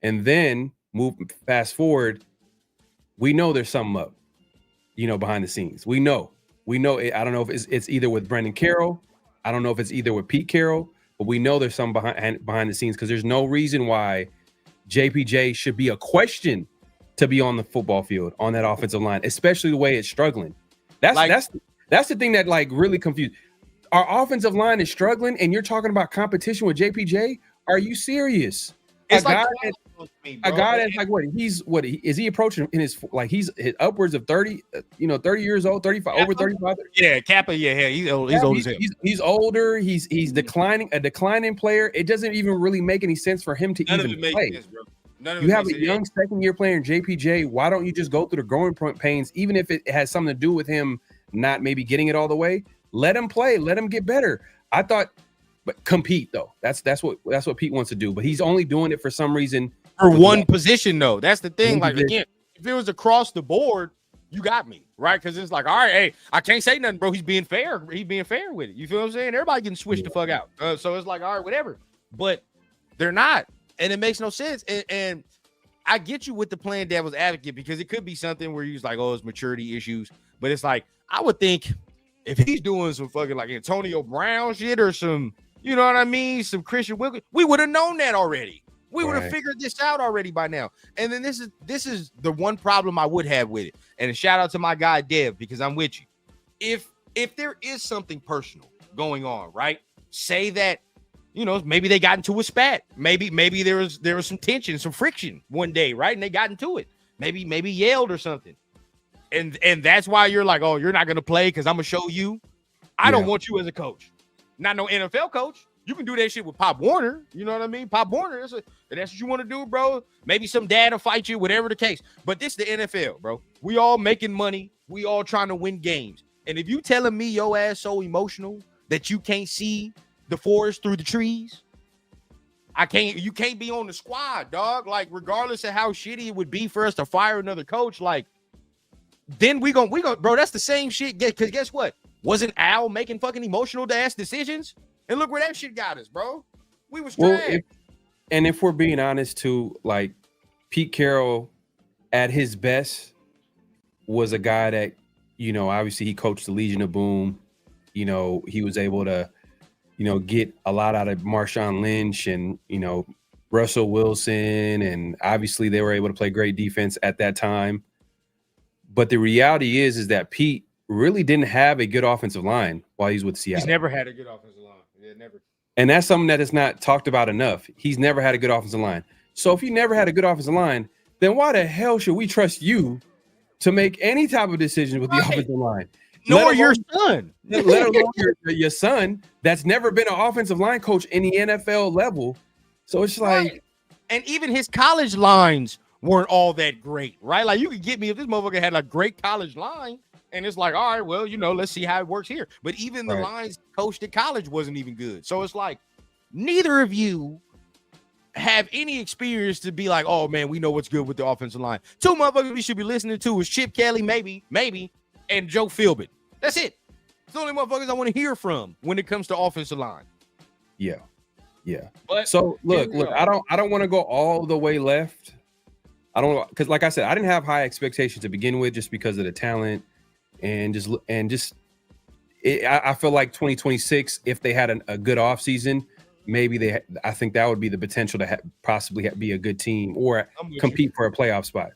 And then fast forward, we know there's something up, you know, behind the scenes. We know We know it, I don't know if it's either with Brendan Carroll. I don't know if it's either with Pete Carroll, but we know there's some behind the scenes because there's no reason why JPJ should be a question to be on the football field on that offensive line, especially the way it's struggling. That's the thing that like really confused. Our offensive line is struggling, and you're talking about competition with JPJ. Are you serious? It's a guy that's like is he approaching in his like he's upwards of 30 30 years old, 35 Kappa? over 35. Yeah, Kappa, he's old as hell. He's older, he's declining player. It doesn't even really make any sense for him to even play. Sense, bro. You have a young second-year player in JPJ. Why don't you just go through the growing pains, even if it has something to do with him not maybe getting it all the way? Let him play, let him get better. I thought, but compete though. That's what Pete wants to do. But he's only doing it for some reason. For one position, though. That's the thing. Like, again, if it was across the board, you got me, right? Because it's like, all right, hey, I can't say nothing, bro. He's being fair. He's being fair with it. You feel what I'm saying? Everybody getting switched the fuck out. So it's like, all right, whatever. But they're not. And it makes no sense. And I get you with the playing devil's advocate because it could be something where he's like, oh, it's maturity issues. But it's like, I would think if he's doing some fucking like Antonio Brown shit or some, you know what I mean? Some Christian Wilkins, we would have known that already. We would have figured this out already by now. And then this is the one problem I would have with it. And a shout out to my guy Dev, because I'm with you. If there is something personal going on, right? Say that, maybe they got into a spat. Maybe there was some tension, some friction one day, right? And they got into it. Maybe yelled or something. And that's why you're like, oh, you're not gonna play because I'm gonna show you. I don't want you as a coach. Not no NFL coach. You can do that shit with Pop Warner. You know what I mean? Pop Warner, that's what you want to do, bro. Maybe some dad will fight you, whatever the case. But this is the NFL, bro. We all making money. We all trying to win games. And if you telling me your ass so emotional that you can't see the forest through the trees, you can't be on the squad, dog. Like, regardless of how shitty it would be for us to fire another coach, like, then we gonna, bro, that's the same shit. Because guess what? Wasn't Al making fucking emotional ass decisions? And look where that shit got us, bro. We was trash. If we're being honest too, like Pete Carroll at his best was a guy that, obviously he coached the Legion of Boom. He was able to, get a lot out of Marshawn Lynch and, Russell Wilson. And obviously they were able to play great defense at that time. But the reality is that Pete really didn't have a good offensive line while he's with Seattle. He's never had a good offensive line. Yeah, never. And that's something that is not talked about enough. He's never had a good offensive line. So if you never had a good offensive line, then why the hell should we trust you to make any type of decision with the offensive line? Nor your son. Let alone your son that's never been an offensive line coach in the NFL level. So it's like, and even his college lines weren't all that great, right? Like, you could get me if this motherfucker had a great college line. And it's like, all right, well, let's see how it works here. But even the lines coached at college wasn't even good. So it's like, neither of you have any experience to be like, oh, man, we know what's good with the offensive line. Two motherfuckers we should be listening to is Chip Kelly, maybe, and Joe Philbin. That's it. It's the only motherfuckers I want to hear from when it comes to offensive line. Yeah. But so look, I don't want to go all the way left. I don't, because like I said, I didn't have high expectations to begin with just because of the talent. I feel like 2026, if they had a good offseason, maybe I think that would be the potential to possibly be a good team or compete for a playoff spot.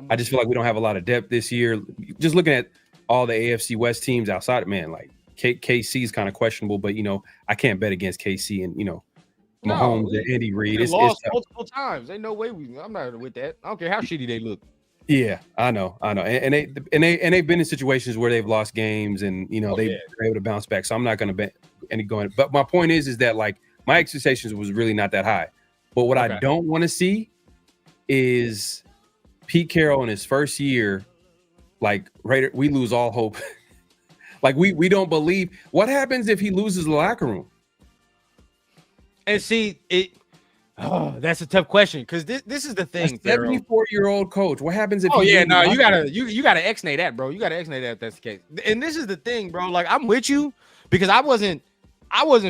I just feel like we don't have a lot of depth this year. Just looking at all the AFC West teams outside, man, like KC is kind of questionable, but I can't bet against KC and Mahomes and Andy Reid. It's lost multiple times. Ain't no way I'm not with that. I don't care how shitty they look. Yeah, I know, and they've been in situations where they've lost games, and they're able to bounce back. So I'm not going to bet any going. But my point is that like my expectations was really not that high. But what I don't want to see is Pete Carroll in his first year, like we lose all hope. Like we don't believe. What happens if he loses the locker room? And see it. Oh, that's a tough question because this is the thing. 74-year-old coach. What happens if? You gotta ex-nay that, bro. You gotta ex-nay that if that's the case. And this is the thing, bro. Like, I'm with you because I wasn't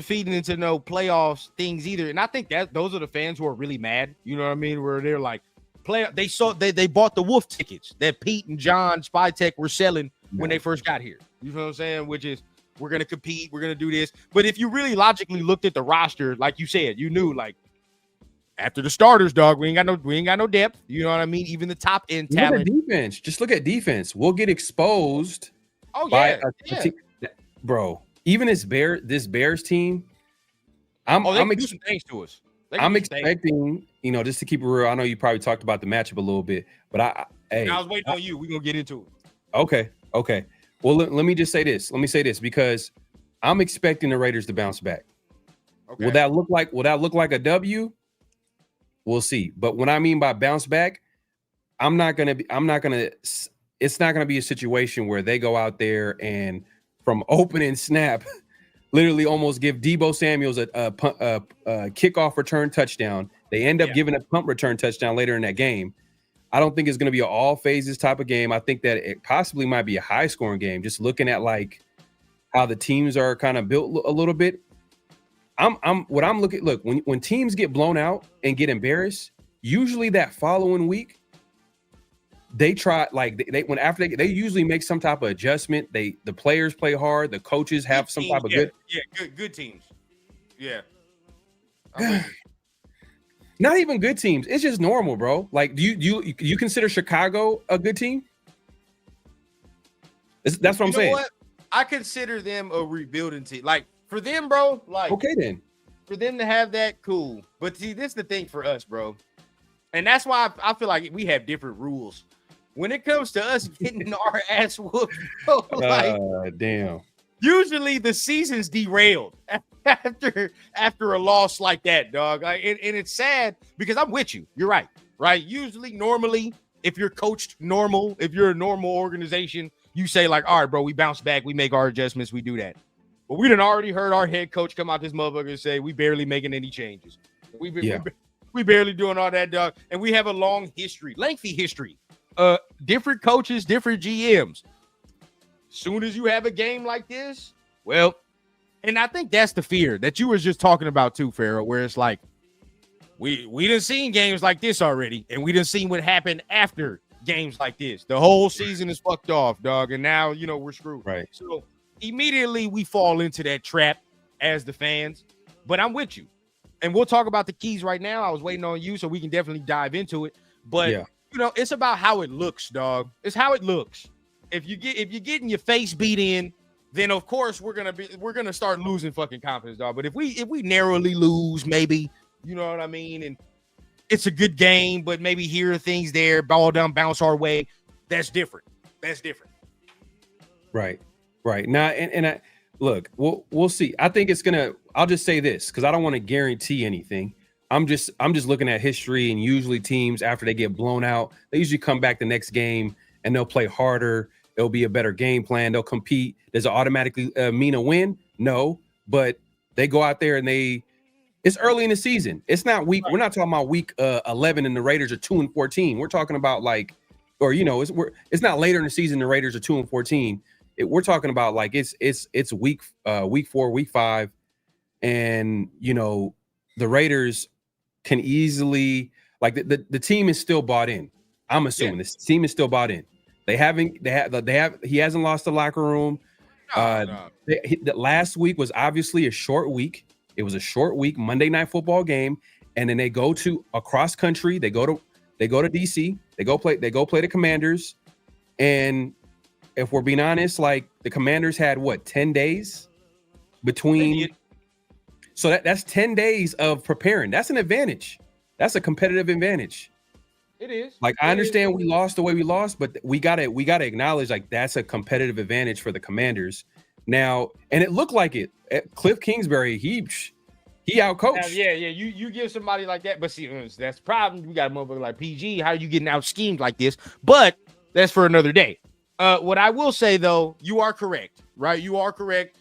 feeding into no playoffs things either. And I think that those are the fans who are really mad. You know what I mean? Where they're like, they bought the wolf tickets that Pete and John Spytech were selling when they first got here. You know what I'm saying? Which is we're gonna compete, we're gonna do this. But if you really logically looked at the roster, like you said, you knew like after the starters, dog, we ain't got no depth. You know what I mean? Even the top end Look talent. at defense. Just look at defense. We'll get exposed. Oh by yeah, a team. Bro. Even this Bears team, they can do some things to us. I'm expecting, you know, just to keep it real. I know you probably talked about the matchup a little bit, but I was waiting on you. We're gonna get into it. Okay. Well, let me just say this. Let me say this because I'm expecting the Raiders to bounce back. Okay. Will that look like a W? We'll see. But what I mean by bounce back, it's not gonna be a situation where they go out there and from opening snap, literally almost give Deebo Samuels a kickoff return touchdown. They end up giving a punt return touchdown later in that game. I don't think it's going to be an all phases type of game. I think that it possibly might be a high scoring game. Just looking at like how the teams are kind of built a little bit. Look, when teams get blown out and get embarrassed, usually that following week, they try like they usually make some type of adjustment. The players play hard, the coaches have some type of good teams. Yeah. Not even good teams. It's just normal, bro. Like, do you consider Chicago a good team? That's what I'm saying. What? I consider them a rebuilding team. Like for them, bro. Like okay, then for them to have that, cool. But see, this is the thing for us, bro, and that's why I feel like we have different rules when it comes to us getting our ass whooped. Damn. Usually the season's derailed after a loss like that, dog. And it's sad because I'm with you. You're right. Usually, normally, if you're coached normal, if you're a normal organization, you say like, all right, bro, we bounce back, we make our adjustments, we do that. But we done already heard our head coach come out this motherfucker and say we barely making any changes. We barely doing all that, dog. And we have a lengthy history. Different coaches, different GMs. Soon as you have a game like this, well, and I think that's the fear that you were just talking about too, Pharaoh, where it's like we done seen games like this already, and we done seen what happened after games like this. The whole season is fucked off, dog, and now we're screwed. Right. So immediately we fall into that trap as the fans. But I'm with you, and we'll talk about the keys right now. I was waiting on you, so we can definitely dive into it. But it's about how it looks, dog. It's how it looks. If you're getting your face beat in, then of course we're gonna start losing fucking confidence, dog. But if we narrowly lose, maybe, you know what I mean, and it's a good game, but maybe here are things there, ball down, bounce our way. That's different. Right. Now, and I look, we'll see. I think it's gonna. I'll just say this because I don't want to guarantee anything. I'm just looking at history, and usually teams after they get blown out, they usually come back the next game and they'll play harder. It'll be a better game plan. They'll compete. Does it automatically mean a win? No, but they go out there and it's early in the season. It's not week. We're not talking about week 11 and the Raiders are 2-14. We're talking about like, or it's not later in the season. The Raiders are 2-14. We're talking about like it's week 4, week 5, and the Raiders can easily like the team is still bought in. I'm assuming this team is still bought in. He hasn't lost the locker room. Last week was obviously a short week. It was a short week, Monday Night Football game, and then they go to across country. They go to DC. They go play the Commanders. And if we're being honest, like the Commanders had 10 days between. So that's 10 days of preparing. That's an advantage. That's a competitive advantage. It is. Like I understand we lost the way we lost, but we gotta acknowledge like that's a competitive advantage for the Commanders now. And it looked like it. Cliff Kingsbury, he outcoached. You give somebody like that, but see, that's the problem. We got a motherfucker like PG. How are you getting out schemed like this? But that's for another day. What I will say though, you are correct, right? You are correct.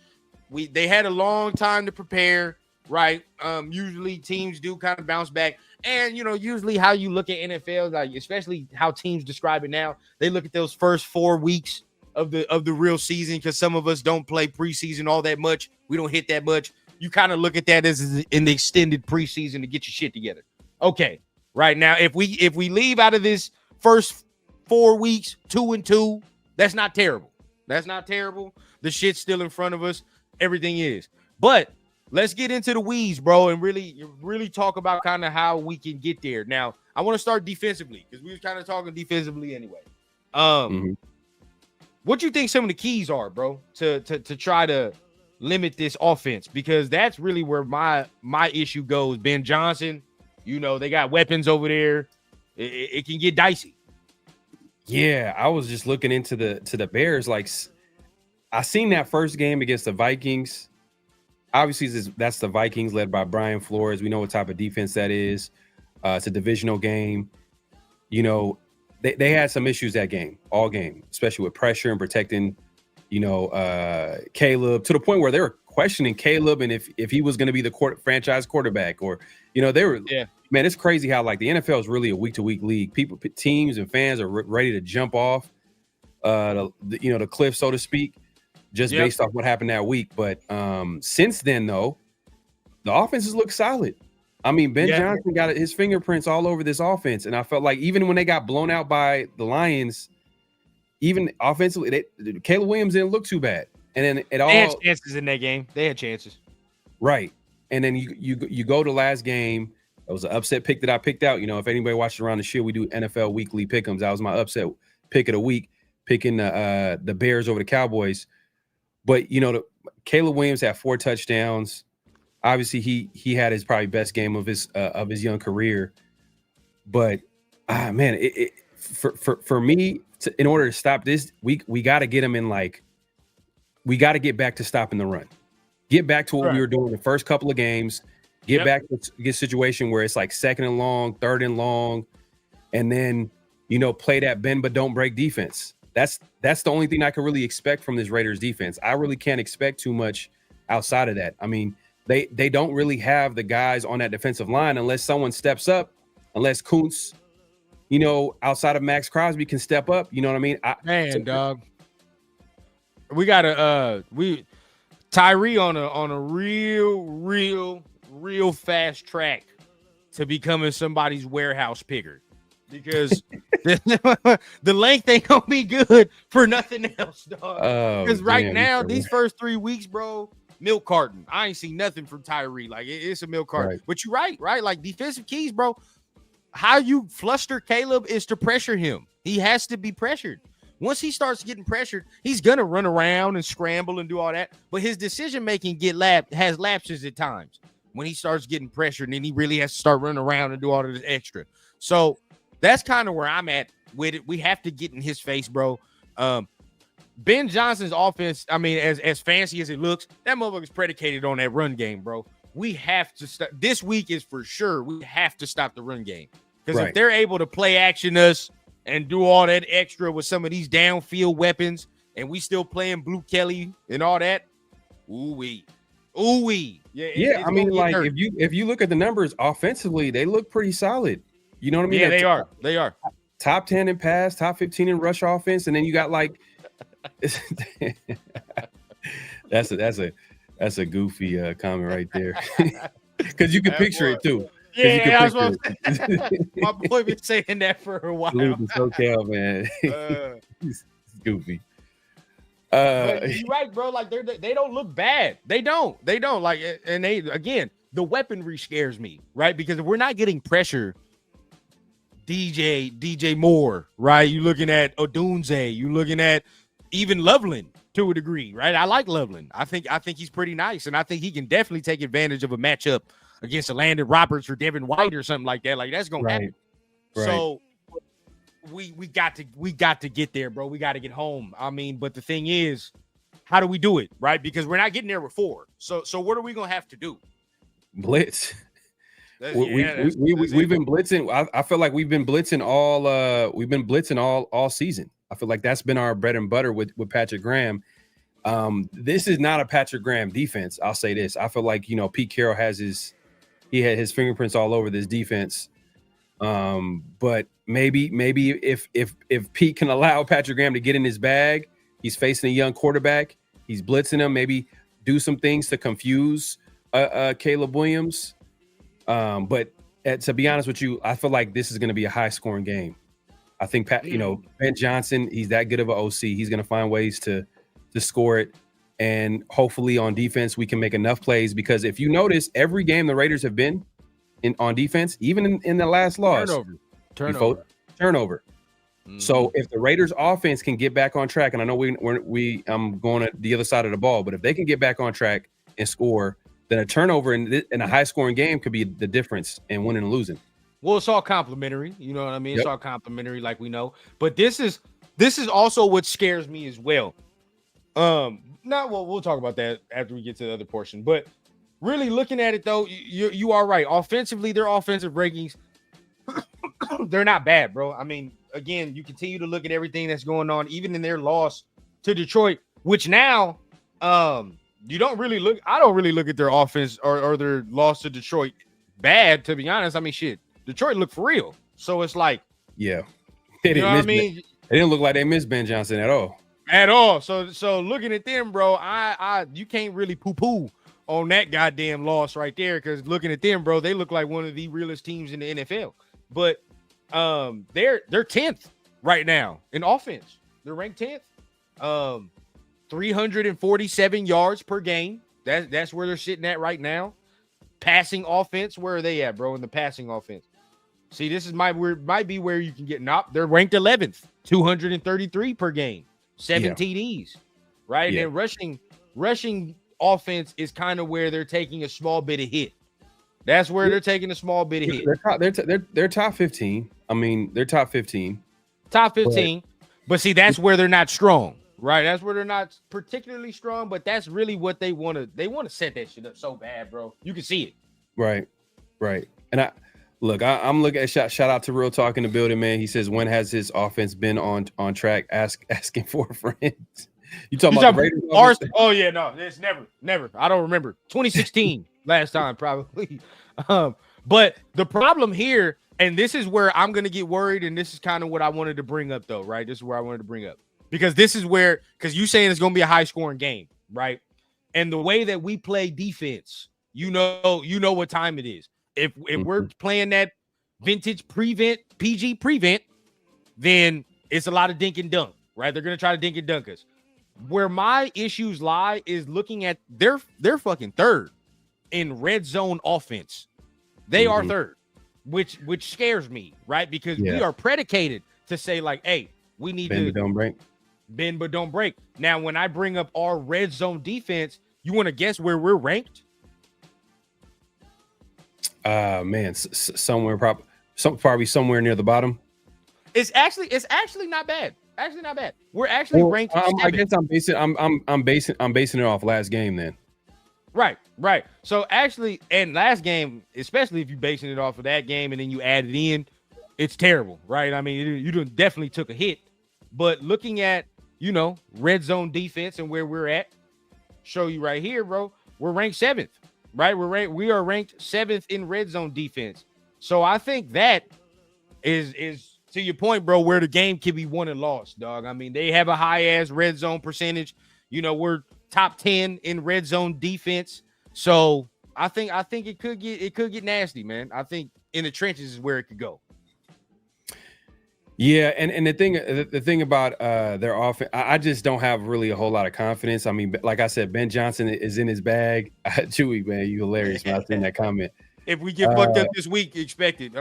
They had a long time to prepare, right? Usually teams do kind of bounce back. And, usually how you look at NFL, like especially how teams describe it now, they look at those first 4 weeks of the real season because some of us don't play preseason all that much. We don't hit that much. You kind of look at that as an extended preseason to get your shit together. Okay, right now, if we leave out of this first 4 weeks 2-2, that's not terrible. That's not terrible. The shit's still in front of us. Everything is. But let's get into the weeds, bro, and really talk about kind of how we can get there. Now, I want to start defensively because we were kind of talking defensively anyway. What do you think some of the keys are, bro, to try to limit this offense? Because that's really where my issue goes. Ben Johnson, they got weapons over there. It can get dicey. Yeah, I was just looking into the Bears. Like, I seen that first game against the Vikings. Obviously, that's the Vikings led by Brian Flores. We know what type of defense that is. It's a divisional game. They had some issues that game, all game, especially with pressure and protecting, Caleb, to the point where they were questioning Caleb and if he was going to be the franchise quarterback, or, they were. Yeah. Man, it's crazy how like the NFL is really a week-to-week league. Teams and fans are ready to jump off the cliff, so to speak, just based off what happened that week. But since then, though, the offenses look solid. I mean, Ben Johnson got his fingerprints all over this offense, and I felt like even when they got blown out by the Lions, even offensively, Caleb Williams didn't look too bad. And then they had chances in that game. They had chances, right? And then you go to last game. It was an upset pick that I picked out. If anybody watched Around the Shield, we do NFL weekly pick'ems. That was my upset pick of the week, picking the Bears over the Cowboys. But Caleb Williams had 4 touchdowns. Obviously, he had his probably best game of his young career. But man, for me, in order to stop this, we got to get him in we got to get back to stopping the run. Get back to what we were doing the first couple of games. Get back to get a situation where it's like 2nd and long, 3rd and long, and then play that bend but don't break defense. That's the only thing I can really expect from this Raiders defense. I really can't expect too much outside of that. I mean, they don't really have the guys on that defensive line unless someone steps up, unless Kuntz, outside of Max Crosby can step up. You know what I mean? Dog. We gotta Tyree on a real fast track to becoming somebody's warehouse picker, because the length ain't gonna be good for nothing else, dog. Because right now, these first 3 weeks, bro, milk carton. I ain't seen nothing from Tyree. Like, it's a milk carton. Right. But you're right? Like, defensive keys, bro. How you fluster Caleb is to pressure him. He has to be pressured. Once he starts getting pressured, he's gonna run around and scramble and do all that. But his decision making has lapses at times when he starts getting pressured, and then he really has to start running around and do all of this extra. So that's kind of where I'm at with it. We have to get in his face, bro. Ben Johnson's offense, I mean, as fancy as it looks, that motherfucker's predicated on that run game, bro. We have to stop. This week is for sure. We have to stop the run game, because if they're able to play action us and do all that extra with some of these downfield weapons, and we still playing Blue Kelly and all that, ooh-wee. Yeah, I mean, like, if you look at the numbers offensively, they look pretty solid. You know what I mean? Yeah, they are. Top 10 in pass, top 15 in rush offense, and then you got like that's a goofy comment right there, because you can picture it too. Yeah, I was supposed to. My boy been saying that for a while. SoCal, man. It's goofy. You're right, bro. Like, they don't look bad. They don't like, and the weaponry scares me, right? Because if we're not getting pressure, DJ Moore, right? You're looking at Odunze. You're looking at even Loveland to a degree, right? I like Loveland. I think he's pretty nice, and I think he can definitely take advantage of a matchup against a Landon Roberts or Devin White or something like that. Like, that's gonna happen. Right. So we got to get there, bro. We got to get home. I mean, but the thing is, how do we do it, right? Because we're not getting there before. So what are we gonna have to do? Blitz. We've been blitzing. I feel like we've been blitzing all season. I feel like that's been our bread and butter with Patrick Graham. This is not a Patrick Graham defense. I'll say this. I feel like, Pete Carroll had his fingerprints all over this defense. But maybe if Pete can allow Patrick Graham to get in his bag, he's facing a young quarterback. He's blitzing him. Maybe do some things to confuse Caleb Williams. But to be honest with you, I feel like this is going to be a high-scoring game. I think Ben Johnson, he's that good of an OC. He's going to find ways to to score it. And hopefully on defense, we can make enough plays, because if you notice, every game the Raiders have been on defense, even in the last loss, turnover. So if the Raiders offense can get back on track, and I know I'm going at the other side of the ball, but if they can get back on track and score, then a turnover in a high scoring game could be the difference in winning and losing. Well, it's all complimentary. You know what I mean? It's Yep. all complimentary, like we know. But this is also what scares me as well. We'll talk about that after we get to the other portion. But really looking at it though, you are right. Offensively, their offensive rankings, they're not bad, bro. I mean, again, you continue to look at everything that's going on, even in their loss to Detroit, which now, you don't really look. I don't really look at their offense or their loss to Detroit bad, to be honest. I mean, shit, Detroit looked for real. So it's like, yeah, you know what I mean? They didn't look like they missed Ben Johnson at all. At all. So looking at them, bro, you can't really poo-poo on that goddamn loss right there, because looking at them, bro, they look like one of the realest teams in the NFL. But they're 10th right now in offense. They're ranked 10th. 347 yards per game. That's where they're sitting at right now. Passing offense, where are they at, bro? In the passing offense. See, this is might be where you can get they're ranked 11th, 233 per game. 7 TDs, right? Yeah. And then rushing offense is kind of where they're taking a small bit of hit. That's where they're taking a small bit of hit. They're top 15. I mean, they're top 15. Top 15. But see, that's where they're not strong, right? That's where they're not particularly strong, but that's really what they want to. They want to set that shit up so bad, bro. You can see it. Right. And I'm looking at shout out to Real Talk in the building, man. He says, when has his offense been on track? Asking for a friend. You talking about the Raiders offense? Oh yeah, no, it's never. I don't remember. 2016 last time probably. But the problem here, and this is where I'm gonna get worried, and this is kind of what I wanted to bring up, though, right? This is where I wanted to bring up, because you saying it's gonna be a high scoring game, right? And the way that we play defense, you know what time it is. If we're playing that vintage PG prevent, then it's a lot of dink and dunk, right? They're gonna try to dink and dunk us. Where my issues lie is looking at they're fucking third in red zone offense. They are third, which scares me, right? Because we are predicated to say, like, hey, we need bend to but don't break. Bend but don't break. Now, when I bring up our red zone defense, you want to guess where we're ranked? Man, probably somewhere near the bottom. It's actually not bad. Actually not bad. We're actually ranked. I guess I'm basing it off last game then. Right. So actually, and last game, especially if you're basing it off of that game and then you add it in, it's terrible, right? I mean, you definitely took a hit. But looking at, red zone defense and where we're at, show you right here, bro. We're ranked 7th, right? We are ranked 7th in red zone defense. So I think that is to your point, bro, where the game can be won and lost, dog. I mean, they have a high ass red zone percentage. We're top 10 in red zone defense. So I think it could get nasty, man. I think in the trenches is where it could go. Yeah, and the thing about their offense, I just don't have really a whole lot of confidence. I mean, like I said, Ben Johnson is in his bag. Chewy, man, you hilarious, man. I seen that comment. If we get fucked up this week, expect it.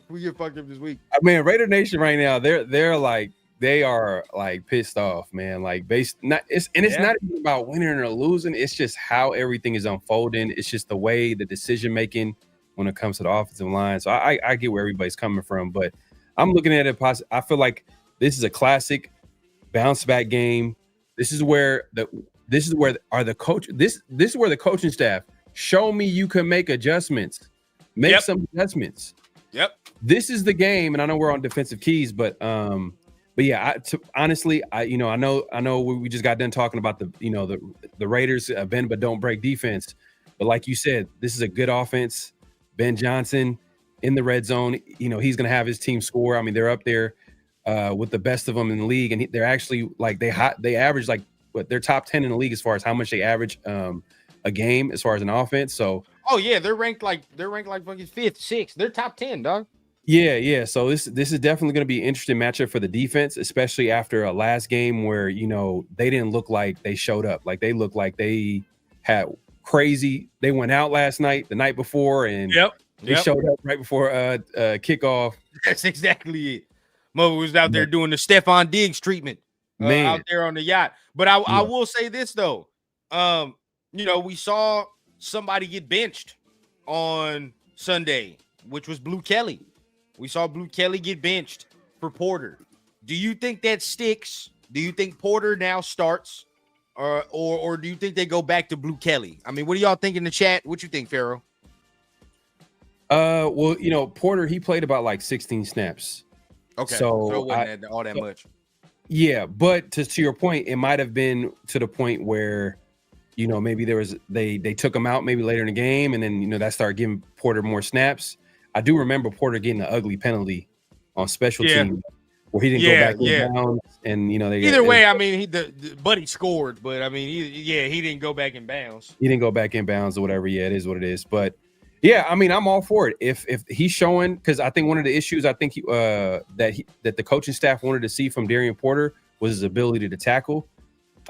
We get fucked up this week. I mean, Raider Nation right now, they are pissed off, man. It's not even about winning or losing. It's just how everything is unfolding. It's just the way the decision making when it comes to the offensive line. So I get where everybody's coming from, but I'm looking at it. I feel like this is a classic bounce back game. This is where the coaching staff show me you can make adjustments, some adjustments. Yep. This is the game, and I know we're on defensive keys, but yeah, honestly, I know we just got done talking about the Raiders bend but don't break defense, but like you said, this is a good offense. Ben Johnson in the red zone, he's going to have his team score. I mean, they're up there with the best of them in the league, and they're actually they average they're top 10 in the league as far as how much they average a game as far as an offense. So they're ranked like fucking 5th, 6th. They're top 10, dog. Yeah. So this is definitely going to be an interesting matchup for the defense, especially after a last game where they didn't look like they showed up. Like they looked like they had crazy. They went out last night, the night before, and they showed up right before kickoff. That's exactly it. Mo was out there doing the Stephon Diggs treatment out there on the yacht. But I will say this though, we saw somebody get benched on Sunday, which was Blue Kelly. We saw Blue Kelly get benched for Porter. Do you think that sticks? Do you think Porter now starts, or do you think they go back to Blue Kelly? I mean, what do y'all think in the chat? What you think, Pharaoh? Well, Porter, he played about like 16 snaps. Okay, so it wasn't all that much. Yeah, but to your point, it might have been to the point where, maybe they took him out maybe later in the game, and then that started giving Porter more snaps. I do remember Porter getting an ugly penalty on special teams where he didn't go back in bounds, and either way, I mean, the Buddy scored, but I mean, he didn't go back in bounds. He didn't go back in bounds or whatever. Yeah, it is what it is. But yeah, I mean, I'm all for it. If he's showing, because I think one of the issues I think that the coaching staff wanted to see from Darian Porter was his ability to tackle.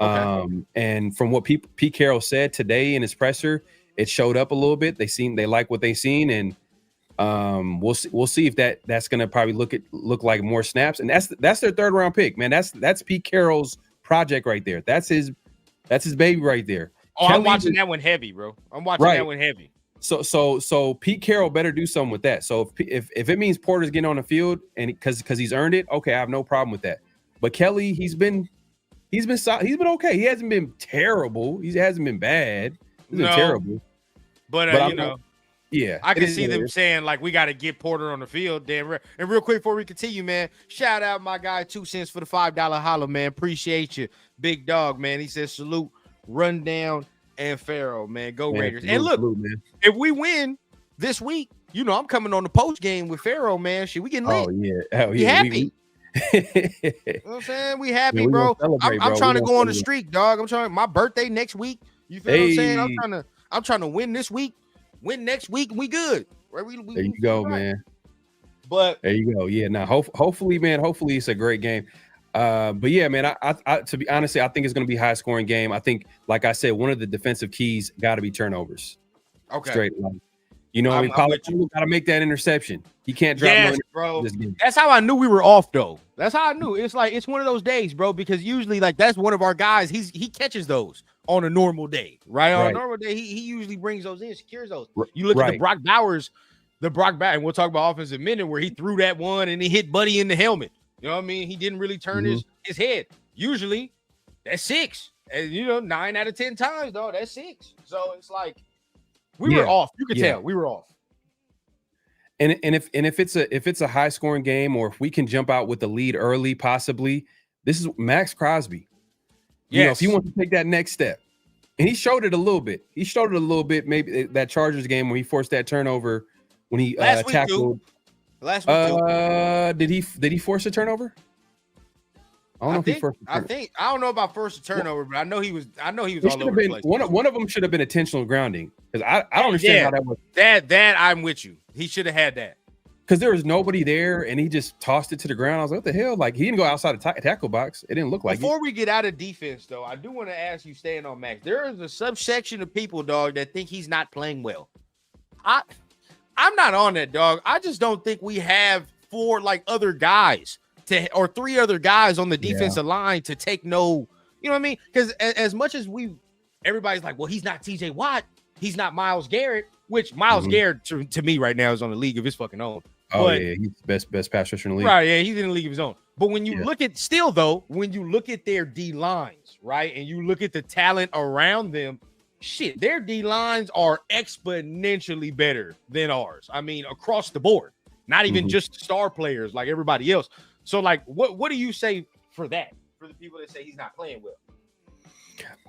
Okay. And from what Pete Carroll said today in his presser, it showed up a little bit. They like what they seen, and we'll see if that's gonna probably look like more snaps. And that's their third round pick, man. That's Pete Carroll's project right there. That's his baby right there. Oh, I'm watching that one heavy, bro. I'm watching that one heavy. So Pete Carroll better do something with that. So if it means Porter's getting on the field and because he's earned it, okay, I have no problem with that. But Kelly, he's been solid. He's been okay. He hasn't been terrible. He hasn't been bad. He's been terrible. But I can see them saying like we got to get Porter on the field. Damn. And real quick before we continue, man, shout out my guy 2 cents for the $5 holler, man. Appreciate you, big dog, man. He says salute, Rundown, and Pharaoh, man. Go Raiders. And look, if we win this week, I'm coming on the post game with Pharaoh, man. Shit, we getting lit. We happy. You know what I'm saying? We happy, bro. I'm trying to go on the streak, dog. My birthday next week. You feel what I'm saying? I'm trying to win this week, win next week, and we good. There you go, man. But there you go. Yeah. Now, hopefully, man. Hopefully, it's a great game. But yeah, man. I to be honestly, I think it's going to be a high scoring game. I think, like I said, one of the defensive keys got to be turnovers. Okay. Straight line. Paulo got to make that interception. He can't drop bro. This game. That's how I knew we were off, though. That's how I knew. It's like it's one of those days, bro. Because usually, like that's one of our guys. He catches those on a normal day, right? On a normal day, he usually brings those in, secures those. You look at the Brock Bowers, and we'll talk about offense in a minute, where he threw that one and he hit Buddy in the helmet. You know what I mean? He didn't really turn his head. Usually, that's 6. And 9 out of 10 times, though, that's 6. So it's like we were off. You could tell we were off. And if it's a high scoring game, or if we can jump out with the lead early, possibly, this is Max Crosby. If he wants to take that next step, and he showed it a little bit. Maybe that Chargers game when he forced that turnover when he tackled. Last week, did he force a turnover? I don't know if he forced. I don't know about forced a turnover, but I know he was. All over the place. One of them should have been intentional grounding, because I don't understand how that was. That I'm with you. He should have had that. Because there was nobody there, and he just tossed it to the ground. I was like, what the hell? Like, he didn't go outside the tackle box. It didn't look like it. Before we get out of defense, though, I do want to ask you, staying on Max, there is a subsection of people, dog, that think he's not playing well. I'm not on that, dog. I just don't think we have 4 other guys or 3 other guys on the defensive line to take you know what I mean? Because as much as everybody's like, well, he's not TJ Watt, he's not Myles Garrett, which Myles Garrett to me right now is on the league of his fucking own. Oh, yeah, he's the best pass rusher in the league. Right, yeah, he's in the league of his own. But when you look at when you look at their D lines, right, and you look at the talent around them, shit, their D lines are exponentially better than ours. I mean, across the board, not even just star players like everybody else. So, like, what do you say for that? For the people that say he's not playing well?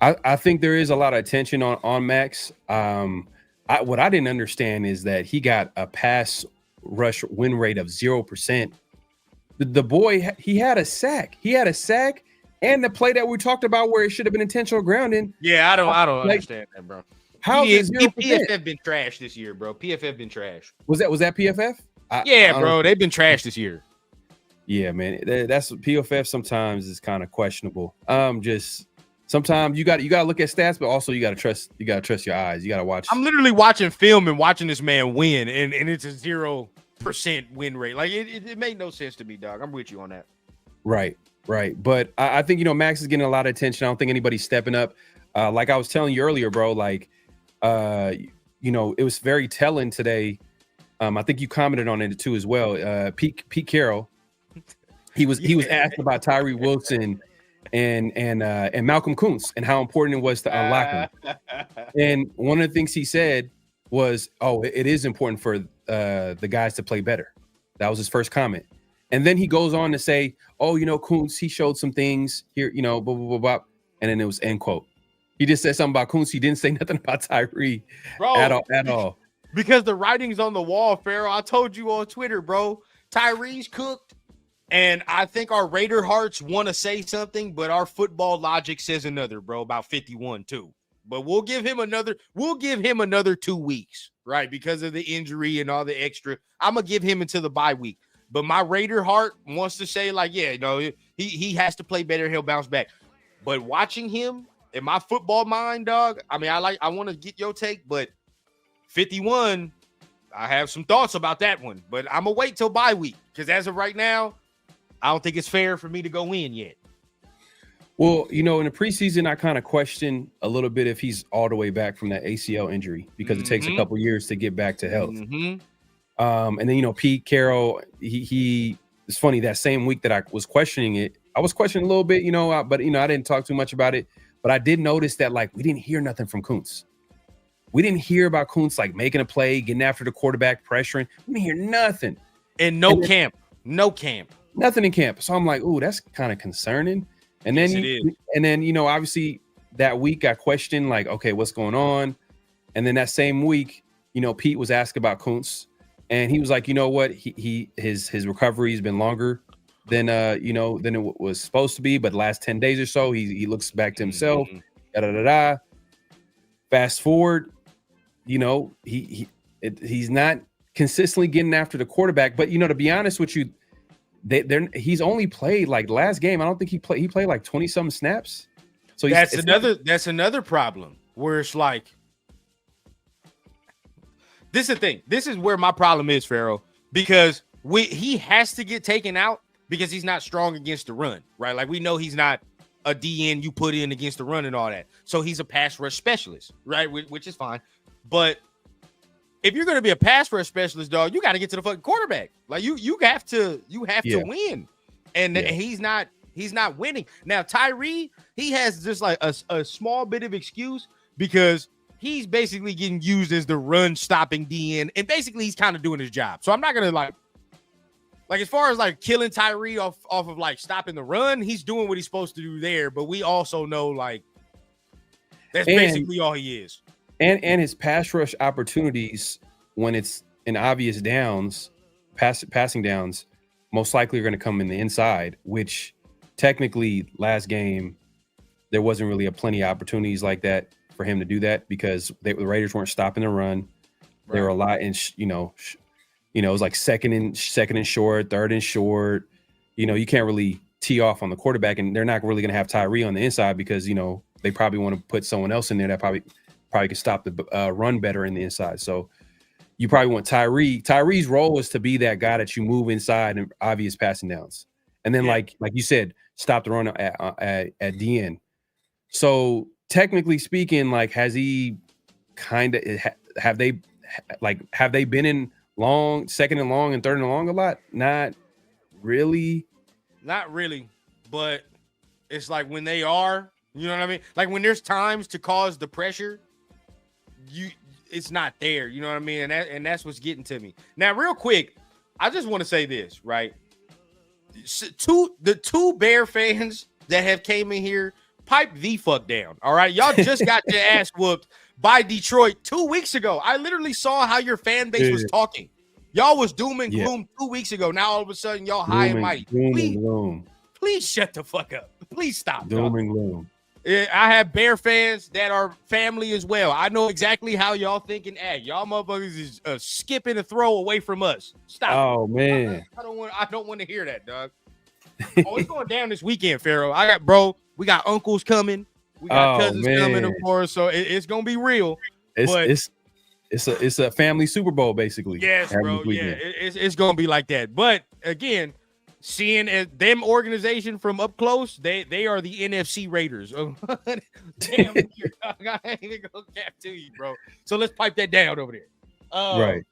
I think there is a lot of attention on Max. What I didn't understand is that he got a pass rush win rate of 0%. The boy, he had a sack. And the play that we talked about where it should have been intentional grounding. Yeah, I don't understand that, bro. PFF been trash this year, bro. PFF been trash. Was that PFF? Yeah, I bro, they've been trash this year. Yeah, man, that's PFF sometimes is kind of questionable. Just sometimes you got to look at stats, but also you got to trust your eyes. You got to watch. I'm literally watching film and watching this man win, and it's a 0% win rate. Like it made no sense to me, dog. I'm with you on that. Right. But I think Max is getting a lot of attention. I don't think anybody's stepping up. Like I was telling you earlier, bro. Like, it was very telling today. I think you commented on it too as well. Pete Carroll. He was asked about Tyree Wilson and Malcolm Kuntz and how important it was to unlock him. And one of the things he said was, "Oh, it is important for the guys to play better." That was his first comment. And then he goes on to say, "Oh, Kuntz, he showed some things here, blah, blah, blah, blah." And then it was end quote. He just said something about Kuntz. He didn't say nothing about Tyree at all. Because the writing's on the wall, Pharaoh. I told you on Twitter, bro. Tyree's cooked. And I think our Raider hearts want to say something, but our football logic says another, bro, about 51 too. But we'll give him another 2 weeks, right? Because of the injury and all the extra. I'm going to give him until the bye week. But my Raider heart wants to say, like, yeah, he has to play better. He'll bounce back. But watching him in my football mind, dog, I mean, I want to get your take, but 51, I have some thoughts about that one. But I'm going to wait till bye week because as of right now, I don't think it's fair for me to go in yet. Well, in the preseason, I kind of question a little bit if he's all the way back from that ACL injury because it takes a couple years to get back to health. And then, Pete Carroll, he it's funny that same week that I was questioning it, I was questioning a little bit, but, I didn't talk too much about it. But I did notice that, like, we didn't hear nothing from Kuntz. We didn't hear about Kuntz, like, making a play, getting after the quarterback, pressuring. We didn't hear nothing. And no camp. Nothing in camp. So I'm like, ooh, that's kind of concerning. And then, obviously that week I questioned, like, okay, what's going on? And then that same week, Pete was asked about Kuntz, and he was like, you know what? His recovery has been longer than than it was supposed to be. But the last 10 days or so, he looks back to himself. Fast forward, he's not consistently getting after the quarterback. But to be honest with you, he's only played like last game. I don't think he played like 20-something snaps. So that's another problem where it's like, this is the thing. This is where my problem is, Pharaoh, because he has to get taken out because he's not strong against the run, right? Like we know he's not a DN you put in against the run and all that. So he's a pass rush specialist, right? Which is fine. But if you're going to be a pass rush specialist, dog, you got to get to the fucking quarterback. Like you have to win, and he's not winning. Now Tyree, he has just like a small bit of excuse because he's basically getting used as the run stopping DN, and basically he's kind of doing his job. So I'm not gonna like as far as like killing Tyree off of like stopping the run, he's doing what he's supposed to do there. But we also know like that's basically all he is. And his pass rush opportunities when it's in obvious downs, passing downs, most likely are going to come in the inside, which technically last game there wasn't really plenty of opportunities like that for him to do that because the Raiders weren't stopping the run. Right. They were a lot in it was like second and short, third and short. You can't really tee off on the quarterback, and they're not really going to have Tyree on the inside because they probably want to put someone else in there that probably could stop the run better in the inside. So you probably want Tyree. Tyree's role is to be that guy that you move inside and obvious passing downs, and then like you said, stop the run at the end. So technically speaking, like has he have they been in long, second and long, and third and long a lot? Not really. But it's like when they are, you know what I mean? Like when there's times to cause the pressure, it's not there. You know what I mean? And that's what's getting to me. Now, real quick, I just want to say this, right? The two Bear fans that have came in here, pipe the fuck down. All right. Y'all just got your ass whooped by Detroit 2 weeks ago. I literally saw how your fan base was talking. Y'all was doom and gloom 2 weeks ago. Now all of a sudden y'all high and mighty. Please shut the fuck up. Please stop. Doom and gloom. I have Bear fans that are family as well. I know exactly how y'all think and act. Y'all motherfuckers is skipping a throw away from us. Stop. Oh man, I don't want to hear that, dog. Oh, it's going down this weekend, Pharaoh. We got uncles coming. We got cousins coming, of course. So it's gonna be real. It's a family Super Bowl basically. Yes, bro. Yeah, it's gonna be like that. But again, seeing them organization from up close, they are the NFC Raiders. Damn, I ain't even gonna cap to you, bro. So let's pipe that down over there. Right.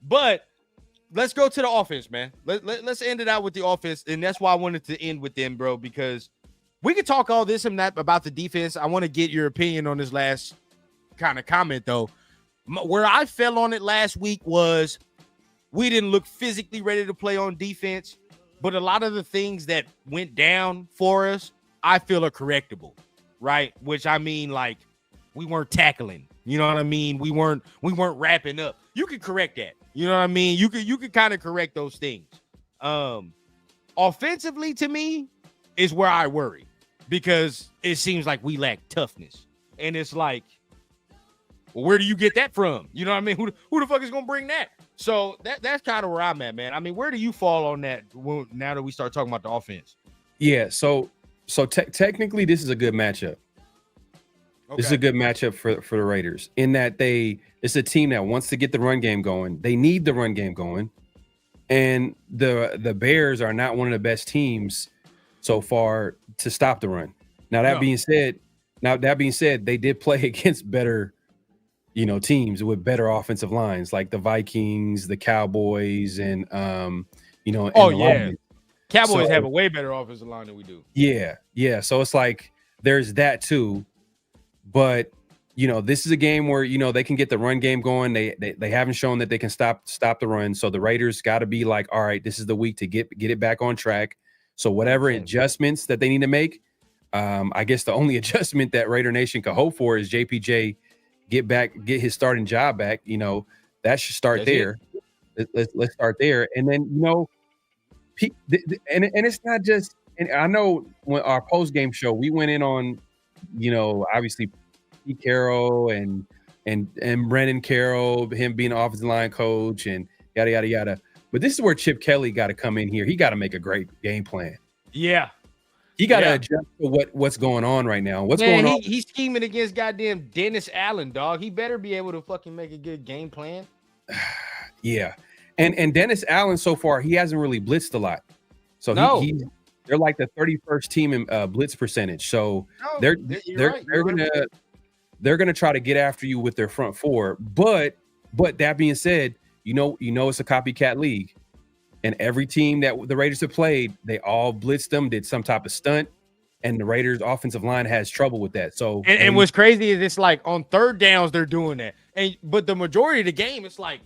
But let's go to the offense, man. Let's end it out with the offense, and that's why I wanted to end with them, bro, because we could talk all this and that about the defense. I want to get your opinion on this last kind of comment, though. Where I fell on it last week was we didn't look physically ready to play on defense, but a lot of the things that went down for us, I feel are correctable, right? Which I mean, like, we weren't tackling. You know what I mean? We weren't wrapping up. You could correct that. You know what I mean? You could kind of correct those things. Offensively, to me, is where I worry because it seems like we lack toughness. And it's like, well, where do you get that from? You know what I mean? Who the fuck is gonna bring that? So that's kind of where I'm at, man. I mean, where do you fall on that now that we start talking about the offense? Yeah, so technically this is a good matchup. Okay. This is a good matchup for the Raiders in that it's a team that wants to get the run game going. They need the run game going. And the Bears are not one of the best teams so far to stop the run. Now that being said, they did play against better teams with better offensive lines like the Vikings, the Cowboys, and Cowboys have a way better offensive line than we do. Yeah. So it's like there's that too. But this is a game where they can get the run game going. They haven't shown that they can stop the run. So the Raiders got to be like, all right, this is the week to get it back on track. So whatever adjustments that they need to make, I guess the only adjustment that Raider Nation could hope for is JPJ get his starting job back. That should start there. Let's start there, and then and it's not just. And I know when our post game show, we went in on, obviously Pete Carroll and Brendan Carroll, him being an offensive line coach and yada yada yada. But this is where Chip Kelly got to come in here. He got to make a great game plan. Yeah. He got to adjust to what's going on right now. Going on? He's scheming against goddamn Dennis Allen, dog. He better be able to fucking make a good game plan. Yeah. And Dennis Allen, so far, he hasn't really blitzed a lot. So they're like the 31st team in blitz percentage. So they're gonna try to get after you with their front four. But that being said, it's a copycat league. And every team that the Raiders have played, they all blitzed them, did some type of stunt, and the Raiders' offensive line has trouble with that. So, and what's crazy is it's like on third downs they're doing that, but the majority of the game it's like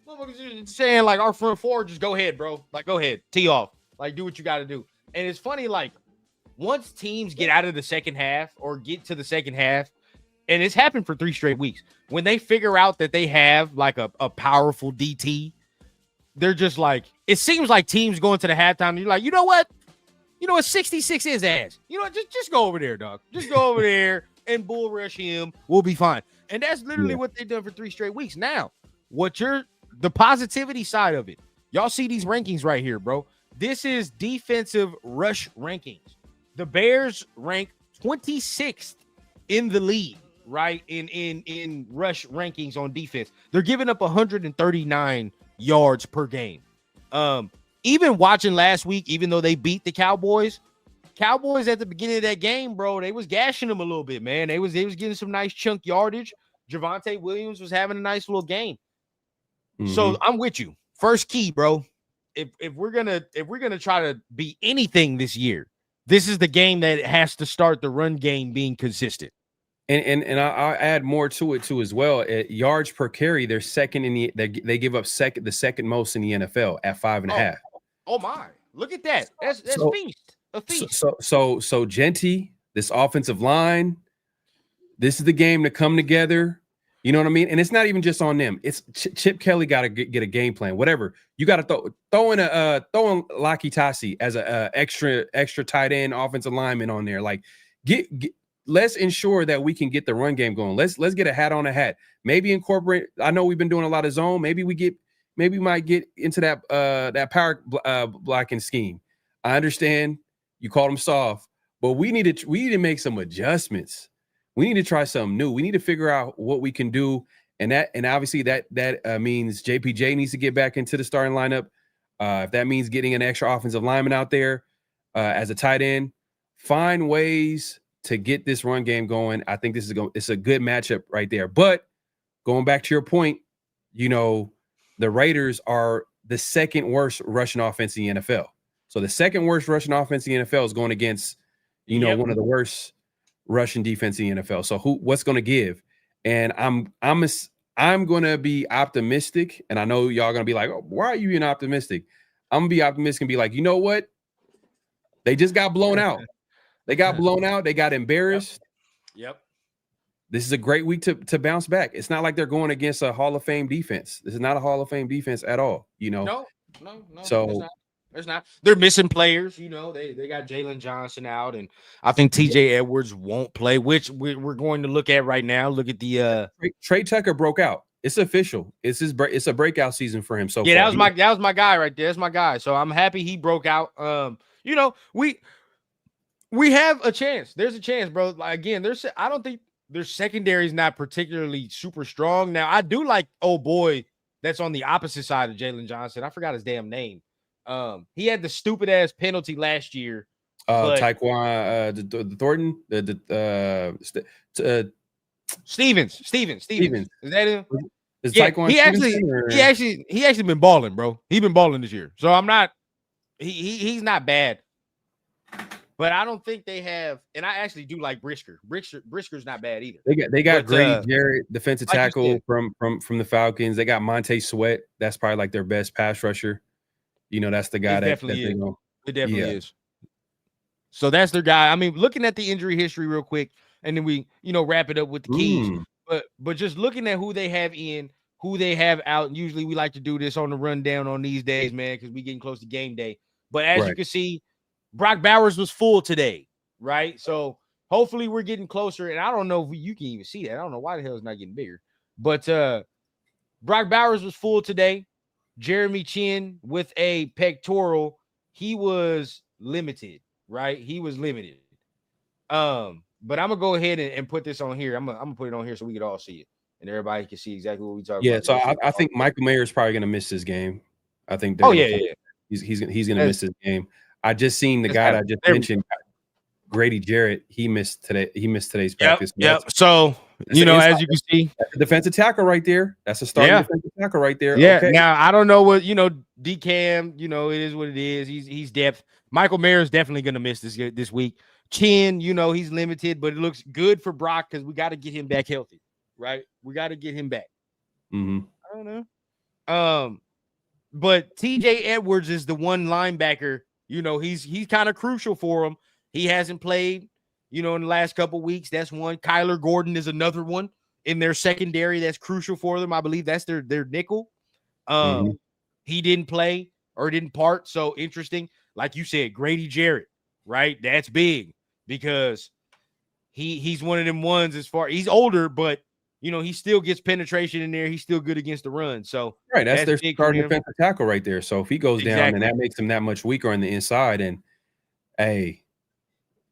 motherfuckers saying like our front four, just go ahead, bro, like go ahead, tee off, like do what you got to do. And it's funny, like once teams get out of the second half or get to the second half, and it's happened for 3 straight weeks, when they figure out that they have like a powerful DT. They're just like, it seems like teams going to the halftime. And you're like, you know what? 66 is ass. Just go over there, dog. Just go over there and bull rush him. We'll be fine. And that's literally what they've done for 3 straight weeks. Now, the positivity side of it. Y'all see these rankings right here, bro. This is defensive rush rankings. The Bears rank 26th in the league, right? In rush rankings on defense. They're giving up 139 yards per game. Even watching last week, even though they beat the Cowboys at the beginning of that game, bro, they was gashing them a little bit, man. They was getting some nice chunk yardage. Javonte Williams was having a nice little game. Mm-hmm. So I'm with you. First key, bro. If we're gonna try to be anything this year, this is the game that has to start the run game being consistent. And I'll add more to it too as well. At yards per carry, they're second in they give up the second most in the NFL at 5.5. Oh my! Look at that. That's a feast. So Genty, this offensive line, this is the game to come together. You know what I mean? And it's not even just on them. It's Chip Kelly got to get a game plan. Whatever you got to throw in Laki Tasi as a extra tight end offensive lineman on there. Like let's ensure that we can get the run game going. Let's get a hat on a hat. Maybe incorporate. I know we've been doing a lot of zone. Maybe we might get into that power blocking scheme. I understand you called them soft, but we need to make some adjustments. We need to try something new. We need to figure out what we can do, and obviously that means JPJ needs to get back into the starting lineup. If that means getting an extra offensive lineman out there as a tight end, find ways to get this run game going. I think it's a good matchup right there. But going back to your point, the Raiders are the second worst rushing offense in the NFL. So the second worst rushing offense in the NFL is going against, one of the worst rushing defense in the NFL. So what's going to give? And I'm going to be optimistic, and I know y'all going to be like, oh, why are you being optimistic? I'm going to be optimistic and be like, you know what? They just got blown out. They got blown out. They got embarrassed. Yep. This is a great week to bounce back. It's not like they're going against a Hall of Fame defense. This is not a Hall of Fame defense at all, No. So there's not. They're missing players. They got Jalen Johnson out, and I think TJ Edwards won't play, which we're going to look at right now. Look at the Trey Tucker broke out. It's official. It's a breakout season for him. So yeah, far. that was my guy right there. That's my guy. So I'm happy he broke out. We have a chance. There's a chance, bro. Like, again, I don't think their secondary is not particularly super strong. Now, I do like old boy that's on the opposite side of Jalen Johnson. I forgot his damn name. He had the stupid ass penalty last year. Taekwon Thornton, Stevens. Is that him? Is Taekwon he actually been balling, bro. He been balling this year. So I'm not. He's not bad. But I don't think they have, and I actually do like Brisker. Brisker's not bad either. They got Grady Jarrett, defensive tackle from the Falcons. They got Montez Sweat. That's probably like their best pass rusher. That's the guy It definitely is. So that's their guy. I mean, looking at the injury history real quick, and then we, wrap it up with the keys. But just looking at who they have in, who they have out. And usually we like to do this on the rundown on these days, man, because we getting close to game day. But as you can see, Brock Bowers was full today, right? So hopefully we're getting closer. And I don't know if you can even see that. I don't know why the hell it's not getting bigger. But Brock Bowers was full today. Jeremy Chin with a pectoral. He was limited, right? He was limited. But I'm gonna go ahead and put this on here. I'm gonna put it on here so we can all see it and everybody can see exactly what we talking about. Yeah, so I think Michael Mayer is probably gonna miss this game. I think he's gonna miss this game. I just seen the guy that I just mentioned, Grady Jarrett. He missed today's practice. Yep. So as you can see, that's a defensive tackle right there. That's a starting defensive tackle right there. Yeah. Okay. Now I don't know what DCAM. It is what it is. He's depth. Michael Mayer is definitely gonna miss this week. Chin, he's limited, but it looks good for Brock because we got to get him back healthy, right? We got to get him back. Mm-hmm. I don't know. But TJ Edwards is the one linebacker. He's kind of crucial for him. He hasn't played, in the last couple of weeks. That's one. Kyler Gordon is another one in their secondary that's crucial for them. I believe that's their nickel. He didn't play or didn't part. So interesting. Like you said, Grady Jarrett, right? That's big because he's one of them ones he's older, but he still gets penetration in there. He's still good against the run. So that's their starting defensive tackle right there. So if he goes down, and that makes him that much weaker on the inside. And hey,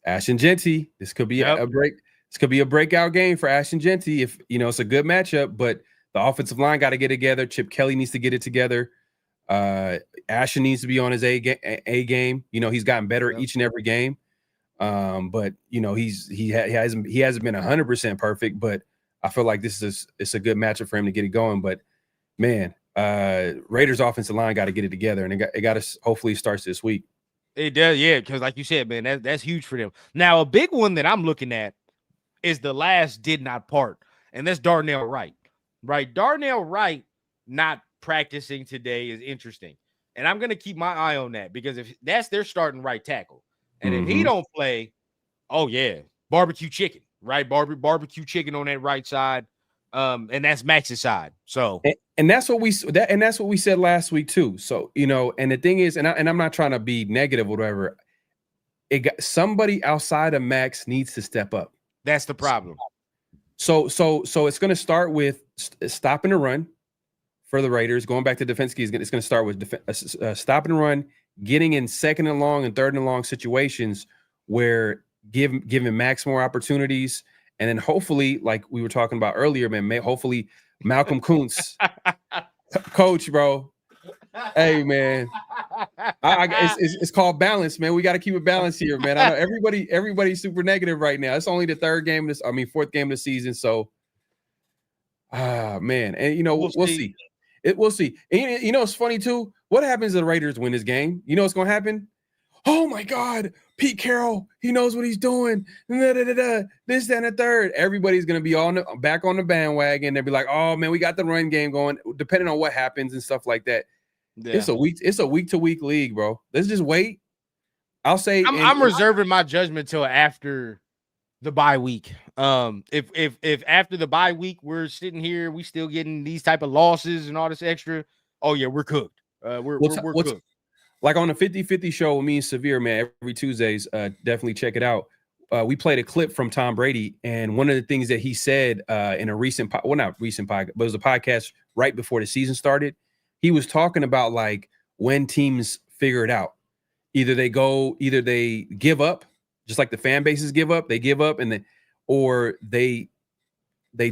Ashton Genty, this could be a break. This could be a breakout game for Ashton Genty. If it's a good matchup, but the offensive line got to get together. Chip Kelly needs to get it together. Ashton needs to be on his A game. He's gotten better each and every game. But he hasn't been 100% perfect, but I feel like it's a good matchup for him to get it going. But man, Raiders offensive line got to get it together, and it got to hopefully starts this week. It does, yeah, because like you said, man, that's huge for them. Now, a big one that I'm looking at is the last did not part, and that's Darnell Wright. Right, Darnell Wright not practicing today is interesting, and I'm gonna keep my eye on that because if that's their starting right tackle, and if he don't play, oh yeah, barbecue chicken. Right, barbecue chicken on that right side, and that's Max's side. So, and that's what we said last week too. So and the thing is, and I'm not trying to be negative or whatever. somebody outside of Max needs to step up. That's the problem. So it's going to start with stopping the run for the Raiders. Going back to Defense key, it's going to start with stopping the run, getting in second and long and third and long situations where giving Max more opportunities, and then hopefully, like we were talking about earlier, man, hopefully Malcolm Kuntz, coach, bro. Hey, man, it's called balance, man. We got to keep it balanced here, man. I know everybody's super negative right now. It's only the fourth game of the season. So, man, and we'll see. We'll see. And it's funny too. What happens if the Raiders win this game? You know what's gonna happen? Oh my God, Pete Carroll, he knows what he's doing. This, that, and the third. Everybody's gonna be back on the bandwagon. They'll be like, oh man, we got the run game going. Depending on what happens and stuff like that. Yeah. It's a week to week league, bro. Let's just wait. I'll say I'm reserving my judgment till after the bye week. If after the bye week we're sitting here, we still getting these type of losses and all this extra. Oh yeah, we're cooked. We're cooked. Like on the 50-50 show with me and Severe, man, every Tuesdays, definitely check it out. We played a clip from Tom Brady, and one of the things that he said in a recent, not recent podcast, but it was a podcast right before the season started. He was talking about like when teams figure it out. Either they give up, just like the fan bases give up, or they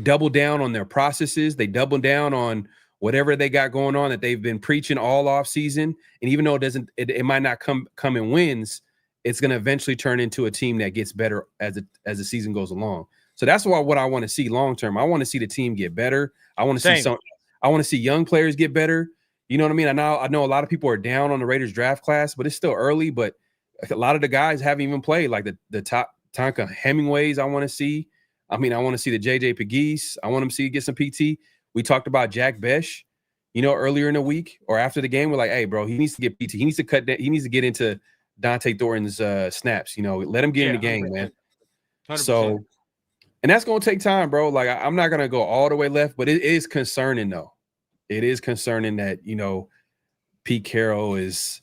double down on their processes. They double down on whatever they got going on that they've been preaching all off season. And even though it might not come in wins, it's going to eventually turn into a team that gets better as the season goes along. So that's what I want to see long term. I want to see the team get better. I want to see young players get better. You know what I mean? I know a lot of people are down on the Raiders draft class, but it's still early. But a lot of the guys haven't even played, like the top Tonka Hemingways. I want to see. I mean, I want to see the JJ Pegues. I want him to get some PT. We talked about Jack Besh, earlier in the week or after the game. We're like, hey, bro, he needs to get PT. He needs to cut that. He needs to get into Dante Thornton's snaps. Let him get in the game, man. 100%. So, and that's going to take time, bro. Like, I'm not going to go all the way left, but it is concerning, though. It is concerning that, Pete Carroll he's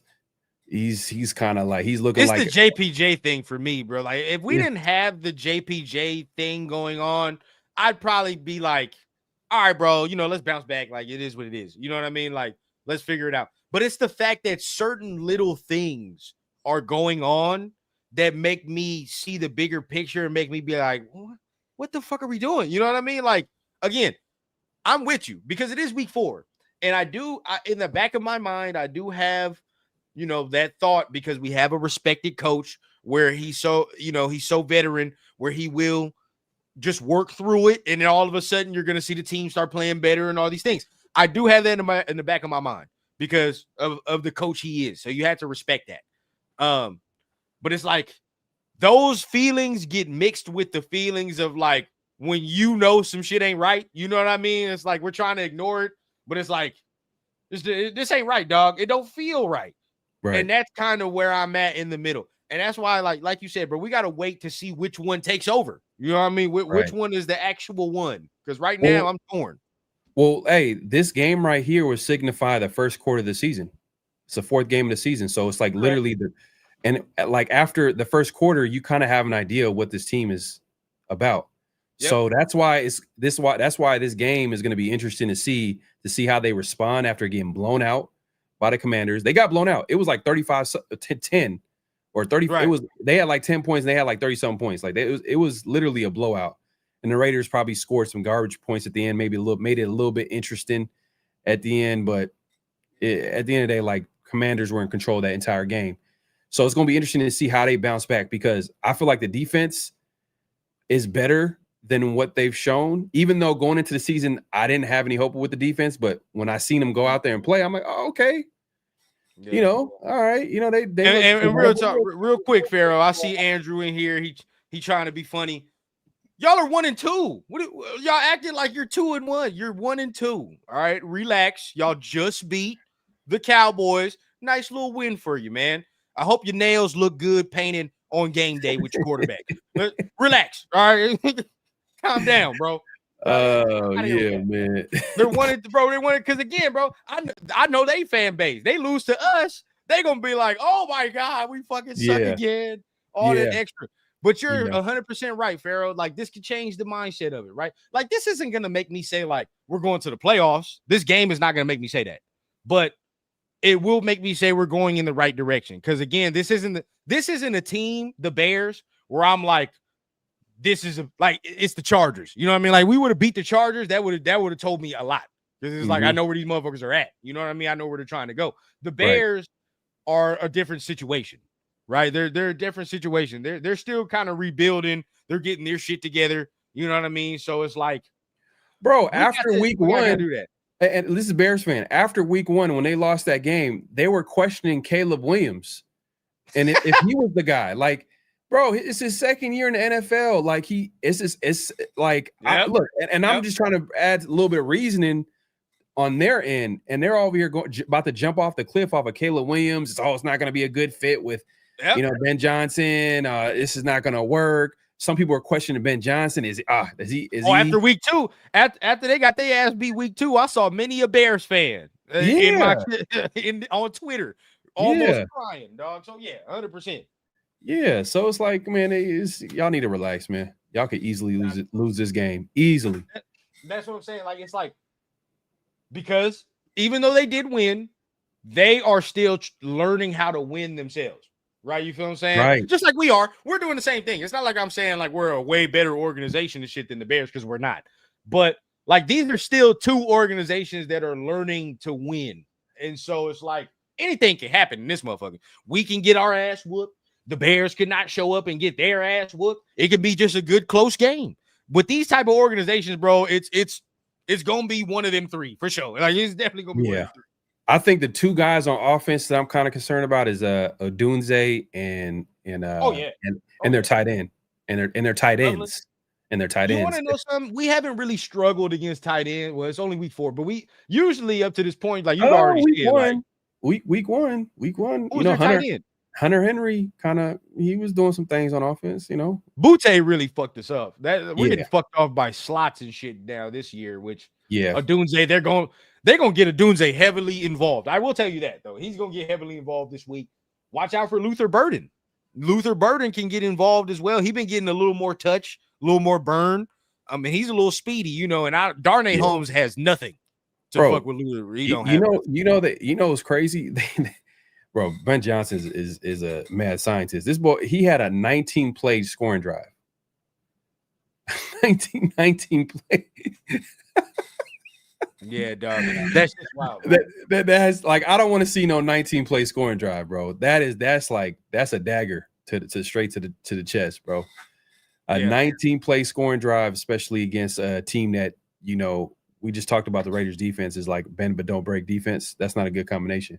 kind of like, he's looking it's like the JPJ thing for me, bro. Like, if we didn't have the JPJ thing going on, I'd probably be like, all right, bro, let's bounce back. Like, it is what it is. You know what I mean? Like, let's figure it out. But it's the fact that certain little things are going on that make me see the bigger picture and make me be like, what the fuck are we doing? You know what I mean? Like, again, I'm with you because it is week 4. And in the back of my mind, I do have, that thought because we have a respected coach where he's so veteran where he will just work through it. And then all of a sudden you're going to see the team start playing better and all these things. I do have that in the back of my mind because of the coach he is. So you have to respect that. But it's like those feelings get mixed with the feelings of like, when some shit ain't right, you know what I mean? It's like we're trying to ignore it, but it's like this ain't right, dog. It don't feel right. And that's kind of where I'm at in the middle. And that's why, like you said, bro, we got to wait to see which one takes over. You know what I mean? Which one is the actual one? Because right now I'm torn. Well, hey, this game right here will signify the first quarter of the season. It's the 4th game of the season. So it's like literally like after the first quarter, you kind of have an idea of what this team is about. Yep. So that's why this game is going to be interesting to see how they respond after getting blown out by the Commanders. They got blown out. It was like 35-10 or 30. Right. They had like 10 points and they had like 30-something points. Like it was literally a blowout. And the Raiders probably scored some garbage points at the end, made it a little bit interesting at the end. But at the end of the day, like Commanders were in control of that entire game. So it's going to be interesting to see how they bounce back because I feel like the defense is better than what they've shown, even though going into the season, I didn't have any hope with the defense. But when I seen them go out there and play, I'm like, oh, okay. Yeah. All right. They and real talk, real quick, Pharaoh. I see Andrew in here. He trying to be funny. Y'all are 1-2. Y'all acting like you're 2-1. You're 1-2. All right. Relax. Y'all just beat the Cowboys. Nice little win for you, man. I hope your nails look good painted on game day with your quarterback. Relax. All right. Calm down, bro. Oh yeah, man. They're 1-2, bro. They wanted because again, bro. I know they fan base. They lose to us, they gonna be like, "Oh my god, we fucking suck again." all that Yeah. extra. But you're Yeah. 100% right, Pharaoh. Like, this could change the mindset of it, right? Like, this isn't gonna make me say like we're going to the playoffs. This game is not gonna make me say that, but it will make me say we're going in the right direction. Because again, this isn't a team, the Bears, where I'm like, it's the Chargers. You know what I mean? Like, we would have beat the Chargers. That would have told me a lot. Because it's like, I know where these motherfuckers are at. You know what I mean? I know where they're trying to go. The Bears are a different situation, right? They're a different situation. They're still kind of rebuilding. They're getting their shit together. You know what I mean? So it's like, Bro, after week we gotta one, do that. and this is Bears fan. After week one, when they lost that game, they were questioning Caleb Williams, and if he was the guy, like, bro, it's his second year in the NFL. Like, it's like, look, and I'm just trying to add a little bit of reasoning on their end, and they're over here about to jump off the cliff off of Caleb Williams. It's not going to be a good fit with, Ben Johnson. This is not going to work. Some people are questioning Ben Johnson. Is he? After week two, after they got their ass beat week two, I saw many a Bears fan on Twitter almost crying, dog. So 100%. Yeah, so it's like, man, y'all need to relax, man. Y'all could easily lose this game easily. That's what I'm saying. Like, it's like, because even though they did win, they are still learning how to win themselves. Right? You feel what I'm saying? Right. Just like we are. We're doing the same thing. It's not like I'm saying like we're a way better organization and shit than the Bears, because we're not. But like, these are still two organizations that are learning to win. And so it's like anything can happen in this motherfucker. We can get our ass whooped. The Bears could not show up and get their ass whooped. It could be just a good close game. With these type of organizations, bro, it's gonna be one of them three for sure. Like, it's definitely gonna be one of them three. I think the two guys on offense that I'm kind of concerned about is Odunze and their tight end and their tight ends and their tight ends. You want to know something? We haven't really struggled against tight end. Well, it's only week 4, but we usually up to this point, like, you've already week said, one. Week one. Who's their tight end? Hunter Henry he was doing some things on offense, Butte really fucked us up. We're getting fucked off by slots and shit now this year, which Odunze, they're going to get Odunze heavily involved. I will tell you that, though. He's going to get heavily involved this week. Watch out for Luther Burden. Luther Burden can get involved as well. He's been getting a little more touch, a little more burn. I mean, he's a little speedy, and Darnay Holmes has nothing to fuck with Luther. It's crazy. Bro, Ben Johnson is a mad scientist. This boy, he had a 19-play scoring drive. 19 plays. Yeah, dog. That's just wild. That's like, I don't want to see no 19-play scoring drive, bro. That's a dagger to straight to the chest, bro. 19-play scoring drive, especially against a team that, we just talked about the Raiders defense is like bend but don't break defense. That's not a good combination.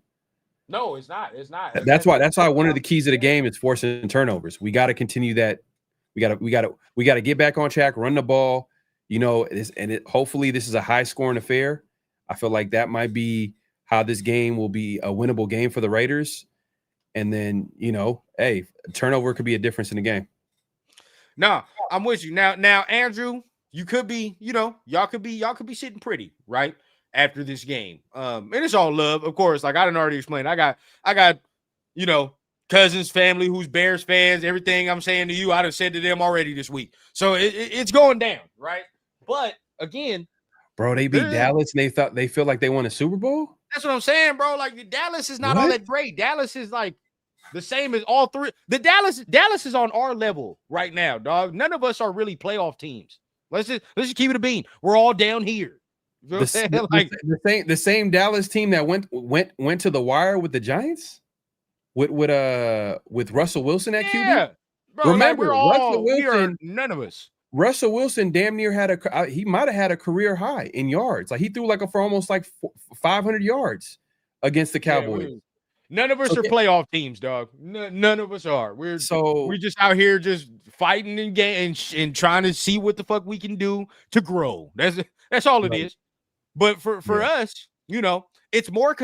No, it's not. It's not. That's why one of the keys of the game is forcing turnovers. We got to continue that. We got to get back on track, run the ball. Hopefully this is a high-scoring affair. I feel like that might be how this game will be a winnable game for the Raiders. And then, turnover could be a difference in the game. No, I'm with you. Now, Andrew, you could be, y'all could be sitting pretty, right? After this game. And it's all love, of course. Like, I done already explained. I got, cousins, family who's Bears fans. Everything I'm saying to you, I done said to them already this week. So it's going down, right? But again, bro, they beat Dallas and they feel like they won a Super Bowl. That's what I'm saying, bro. Like, Dallas is not all that great. Dallas is like the same as all three. The Dallas is on our level right now, dog. None of us are really playoff teams. Let's just keep it a bean. We're all down here. You know the same Dallas team that went to the wire with the Giants with Russell Wilson at QB. Bro, remember, Russell Wilson, none of us. Russell Wilson damn near he might have had a career high in yards. Like, he threw for almost 500 yards against the Cowboys. None of us are playoff teams, dog. None of us are. We're just out here just fighting and trying to see what the fuck we can do to grow. That's all it is. But for us, it's more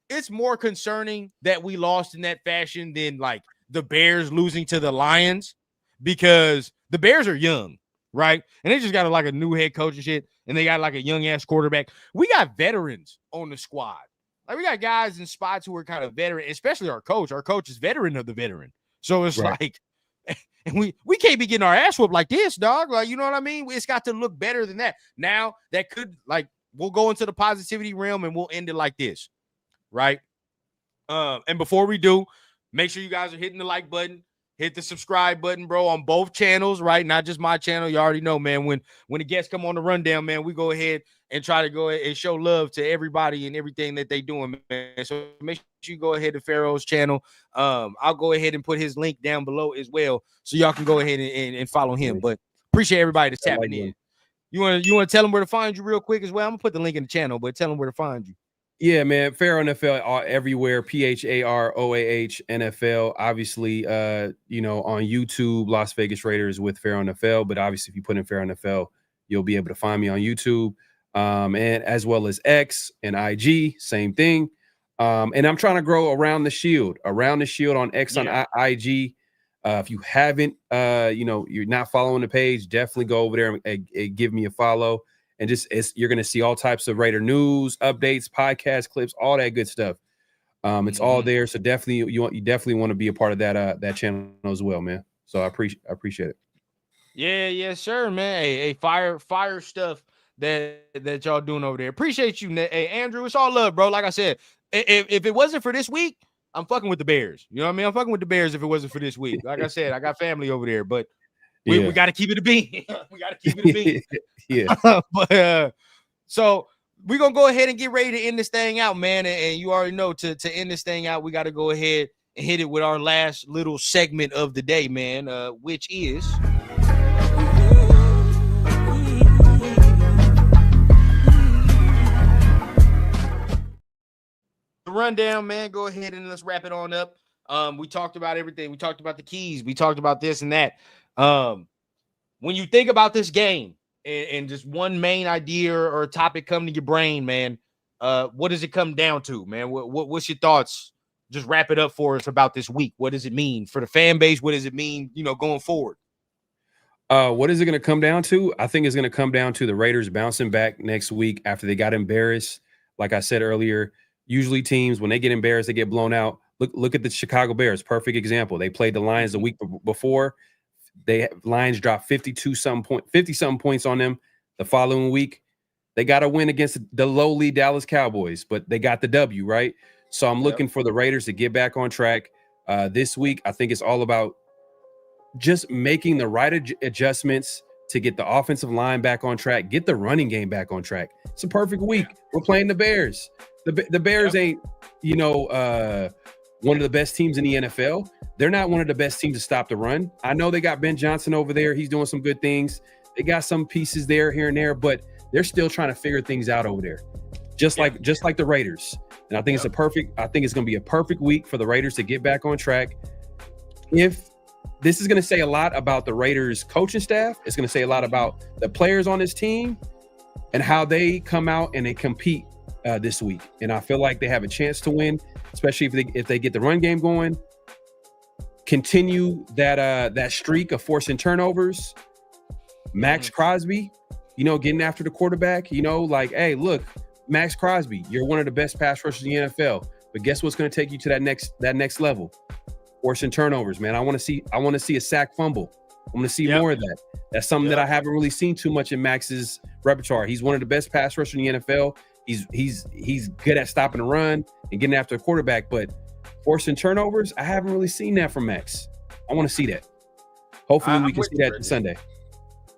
it's more concerning that we lost in that fashion than like the Bears losing to the Lions, because the Bears are young, right? And they just got a new head coach and shit, and they got like a young ass quarterback. We got veterans on the squad. Like, we got guys in spots who are kind of veteran, especially our coach. Our coach is veteran of the veteran. So it's like, and we can't be getting our ass whooped like this, dog. Like, you know what I mean? It's got to look better than that. Now that could, like, we'll go into the positivity realm and we'll end it like this, right? And before we do, make sure you guys are hitting the like button, hit the subscribe button, bro, on both channels, right? Not just my channel. You already know, man. When the guests come on the rundown, man, we go ahead and try to go ahead and show love to everybody and everything that they doing, man. So make sure you go ahead to Pharaoh's channel. I'll go ahead and put his link down below as well, so y'all can go ahead and follow him. But appreciate everybody that's tapping in. You want to tell them where to find you real quick as well? I'm gonna put the link in the channel, but tell them where to find you. Yeah, man. Pharaoh NFL everywhere. PHAROAH NFL. Obviously, you know, on YouTube, Las Vegas Raiders with Pharaoh NFL. But obviously, if you put in Pharaoh NFL, you'll be able to find me on YouTube, and as well as X and IG. Same thing. And I'm trying to grow around the shield on X on IG. If you haven't, you know, you're not following the page, definitely go over there and give me a follow. And just you're going to see all types of Raider news, updates, podcast clips, all that good stuff. It's all there. So definitely you definitely want to be a part of that channel as well, man. So I appreciate it. Yeah, yes, sir, man. Hey, fire stuff that y'all doing over there. Appreciate you, hey, Andrew. It's all love, bro. Like I said, if it wasn't for this week, I'm fucking with the Bears. You know what I mean? I'm fucking with the Bears if it wasn't for this week. Like I said, I got family over there, but we got to keep it a bean. We got to keep it a bean. Yeah. But so we're gonna go ahead and get ready to end this thing out, man. And you already know to end this thing out, we got to go ahead and hit it with our last little segment of the day, man, which is the rundown, man. Go ahead and let's wrap it on up. We talked about everything. We talked about the keys. We talked about this and that. When you think about this game and just one main idea or topic come to your brain, man, what does it come down to, man? What's your thoughts? Just wrap it up for us about this week. What does it mean for the fan base? What does it mean, you know, going forward? What is it going to come down to? I think it's going to come down to the Raiders bouncing back next week after they got embarrassed. Like I said earlier, usually teams, when they get embarrassed, they get blown out. Look at the Chicago Bears. Perfect example. They played the Lions the week before. Lions dropped 50-something points on them. The following week, they got a win against the lowly Dallas Cowboys, but they got the W, right? So I'm looking for the Raiders to get back on track. This week, I think it's all about just making the right adjustments to get the offensive line back on track, get the running game back on track. It's a perfect week. We're playing the Bears. The Bears ain't, you know, one of the best teams in the NFL. They're not one of the best teams to stop the run. I know they got Ben Johnson over there. He's doing some good things. They got some pieces there, here and there, but they're still trying to figure things out over there. Just like the Raiders. And I think it's going to be a perfect week for the Raiders to get back on track. If this is going to say a lot about the Raiders coaching staff, it's going to say a lot about the players on this team and how they come out and they compete this week. And I feel like they have a chance to win, especially if they get the run game going. Continue that streak of forcing turnovers. Max Crosby, you know, getting after the quarterback, you know, like, hey, look, Max Crosby, you're one of the best pass rushers in the NFL. But guess what's going to take you to that next level? Forcing turnovers, man. I want to see a sack fumble. I want to see more of that. That's something that I haven't really seen too much in Max's repertoire. He's one of the best pass rushers in the NFL. He's good at stopping the run and getting after the quarterback, but forcing turnovers, I haven't really seen that from Max. I want to see that. Hopefully we can see that Sunday.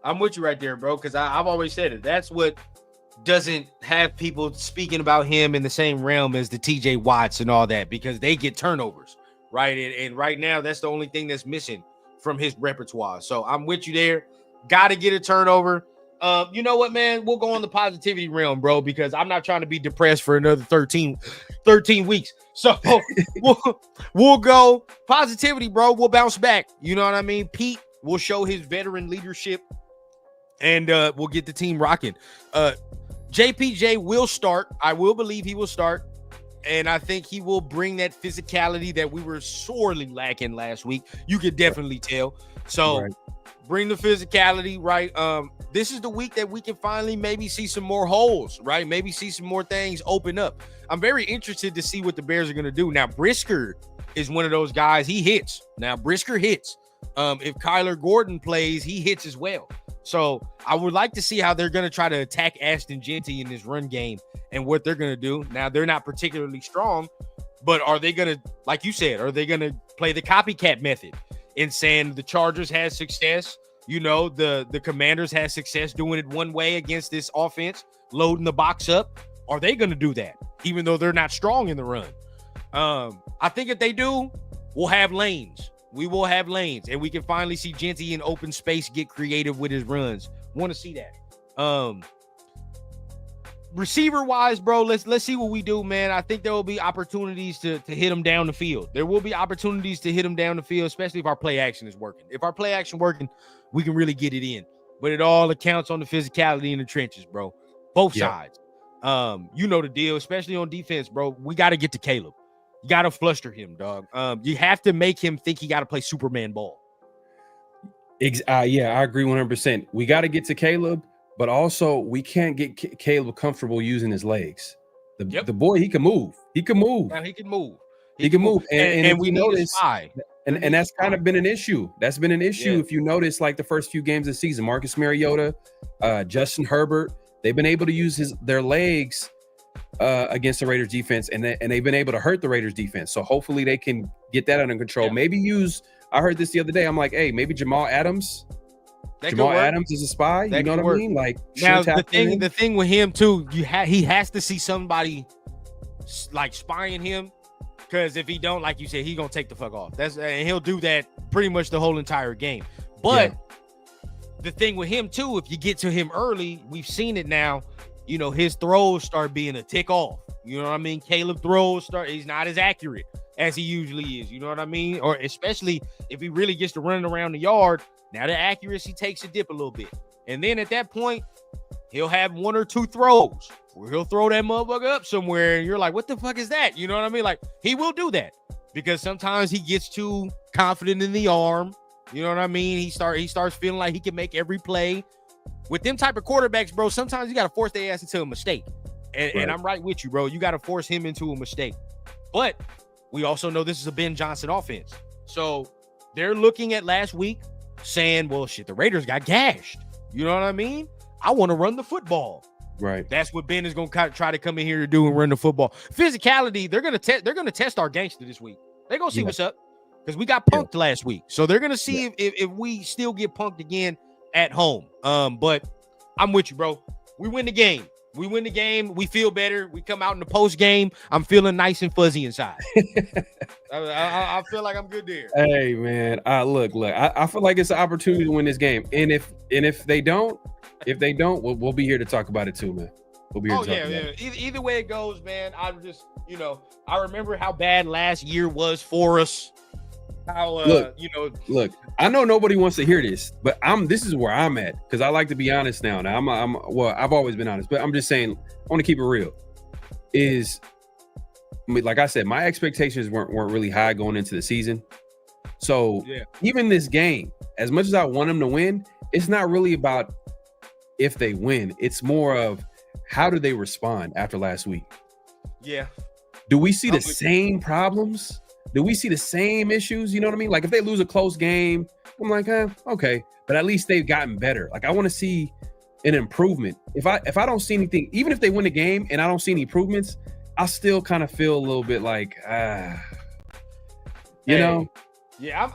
I'm with you right there, bro, because I've always said it. That's what doesn't have people speaking about him in the same realm as the TJ Watts and all that, because they get turnovers, right? And right now, that's the only thing that's missing from his repertoire. So I'm with you there. Got to get a turnover. You know what, man? We'll go on the positivity realm, bro, because I'm not trying to be depressed for another 13 weeks. So we'll go positivity, bro. We'll bounce back. You know what I mean? Pete will show his veteran leadership, and we'll get the team rocking. JPJ will start. I will believe he will start. And I think he will bring that physicality that we were sorely lacking last week. You could definitely tell. So Right. bring the physicality, right? This is the week that we can finally maybe see some more holes, right? Maybe see some more things open up. I'm very interested to see what the Bears are going to do. Now, Brisker is one of those guys. He hits. Now, Brisker hits. If Kyler Gordon plays, he hits as well. So I would like to see how they're going to try to attack Ashton Jeanty in this run game and what they're going to do. Now, they're not particularly strong, but are they going to, like you said, are they going to play the copycat method in saying the Chargers had success? You know, the Commanders had success doing it one way against this offense, loading the box up. Are they going to do that, even though they're not strong in the run? I think if they do, we'll have lanes. We will have lanes, and we can finally see Jeanty in open space get creative with his runs. Want to see that. Receiver wise, bro, let's see what we do, man. I think there will be opportunities to hit them down the field. There will be opportunities to hit them down the field, especially if our play action is working. If our play action working, we can really get it in. But it all accounts on the physicality in the trenches, bro. Both sides. You know the deal, especially on defense, bro. We got to get to Caleb. You got to fluster him, dog. You have to make him think he got to play Superman ball. Yeah, I agree 100%. We got to get to Caleb, but also we can't get Caleb comfortable using his legs. The boy, he can move. He can move. Now he can move. He can move. And we notice, spy. and that's kind of been an issue. That's been an issue. Yeah. If you notice, like the first few games of the season, Marcus Mariota, Justin Herbert, they've been able to use their legs against the Raiders defense, and they've been able to hurt the Raiders defense. So hopefully they can get that under control. Yeah. Maybe I heard this the other day. I'm like, hey, maybe Jamal Adams is a spy. You know what I mean? Like, now the thing with him too, he has to see somebody like spying him, because if he don't, like you said, he gonna take the fuck off. And he'll do that pretty much the whole entire game. But the thing with him too, if you get to him early, we've seen it now. You know, his throws start being a tick off. You know what I mean? Caleb throws he's not as accurate as he usually is. You know what I mean? Or especially if he really gets to running around the yard, now the accuracy takes a dip a little bit. And then at that point, he'll have one or two throws where he'll throw that motherfucker up somewhere, and you're like, what the fuck is that? You know what I mean? Like, he will do that because sometimes he gets too confident in the arm. You know what I mean? He starts feeling like he can make every play. With them type of quarterbacks, bro, sometimes you got to force their ass into a mistake. And I'm right with you, bro. You got to force him into a mistake. But we also know this is a Ben Johnson offense. So they're looking at last week saying, well, shit, the Raiders got gashed. You know what I mean? I want to run the football. Right. That's what Ben is going to try to come in here to do and run the football. Physicality, they're going to test our gangster this week. They're going to see what's up because we got punked last week. So they're going to see if we still get punked again at home. But I'm with you, bro. We win the game. We feel better. We come out in the post game. I'm feeling nice and fuzzy inside. I feel like I'm good there. Hey man, look. I feel like it's an opportunity to win this game. And if they don't, we'll be here to talk about it too, man. We'll be here to talk about it. Either way it goes, man. I'm just, I remember how bad last year was for us. How look, I know nobody wants to hear this, but this is where I'm at because I like to be honest now. Now I've always been honest, but I'm just saying I want to keep it real. Like I said, my expectations weren't really high going into the season. So even this game, as much as I want them to win, it's not really about if they win. It's more of how do they respond after last week? Yeah. Do we see the same problems? Do we see the same issues? You know what I mean? Like if they lose a close game, I'm like, okay. But at least they've gotten better. Like I want to see an improvement. If I don't see anything, even if they win the game and I don't see any improvements, I still kind of feel a little bit like, you know? Yeah,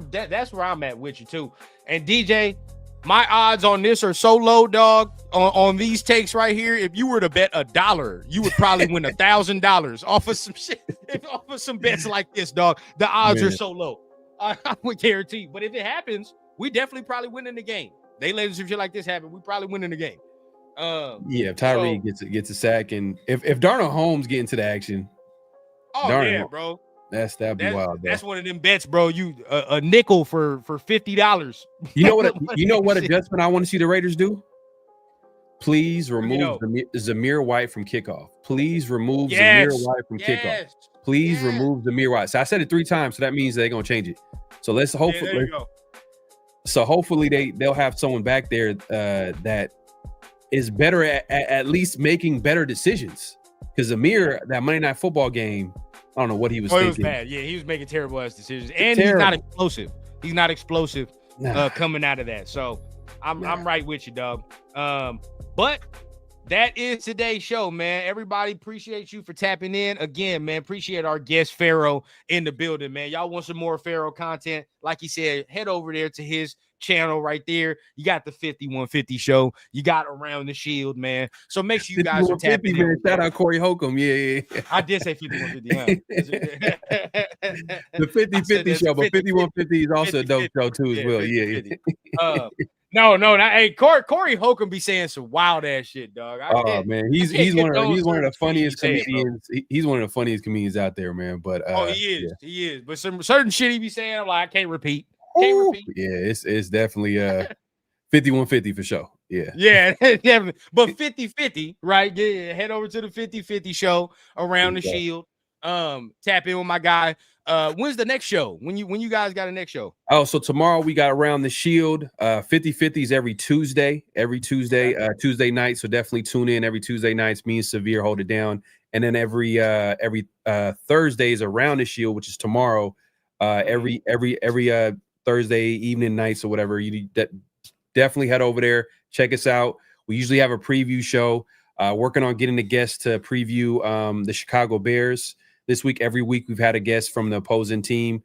that's where I'm at with you too. And DJ, my odds on this are so low, dog. On these takes right here, if you were to bet $1, you would probably win $1,000 off of some shit, off of some bets like this, dog. The odds are so low. I would guarantee. But if it happens, we definitely probably win in the game. They let some shit like this happen, we probably win in the game. If Tyree gets a sack, and if Darnell Holmes get into the action, bro. That'd be wild. Bro. That's one of them bets, bro. You a nickel for $50. You know what? You know what adjustment I want to see the Raiders do? Please remove Zamir White from kickoff. Please remove Zamir White from kickoff. Please remove Zamir White. So I said it 3 times, so that means they're gonna change it. So let's hopefully. So hopefully they'll have someone back there that is better at least making better decisions. Because Amir, that Monday Night Football game, I don't know what he was thinking. It was bad. Yeah, he was making terrible ass decisions, and Terrible. he's not explosive. He's not explosive Nah. coming out of that. So I'm right with you, dog. But that is today's show, man. Everybody appreciate you for tapping in. Again, man, appreciate our guest Pharaoh in the building, man. Y'all want some more Pharaoh content? Like he said, head over there to his channel right there. You got the 5150 show. You got Around the Shield, man. So make sure you guys are tapping in. Shout out Corey Holcomb. Yeah. I did say 5150. Huh? The 50-50 show, but 5150 is also a dope show too as well. Yeah. No. Hey, Corey Holcomb be saying some wild ass shit, dog. Man, he's one of the funniest comedians. He's one of the funniest comedians out there, man. But he is. But some certain shit he be saying, I'm like, I can't repeat. Yeah, it's definitely 5150 for sure. Yeah, definitely. But 50-50, right? Yeah, head over to the 50-50 show Around the Shield. Tap in with my guy. When's the next show? When you guys got a next show? Oh, so tomorrow we got Around the Shield. 50-50s every Tuesday, Tuesday night. So definitely tune in every Tuesday nights. Me and Severe hold it down, and then every Thursday is Around the Shield, which is tomorrow. Every Thursday evening, nights or whatever. You definitely head over there, check us out. We usually have a preview show. Working on getting a guest to preview the Chicago Bears this week. Every week we've had a guest from the opposing team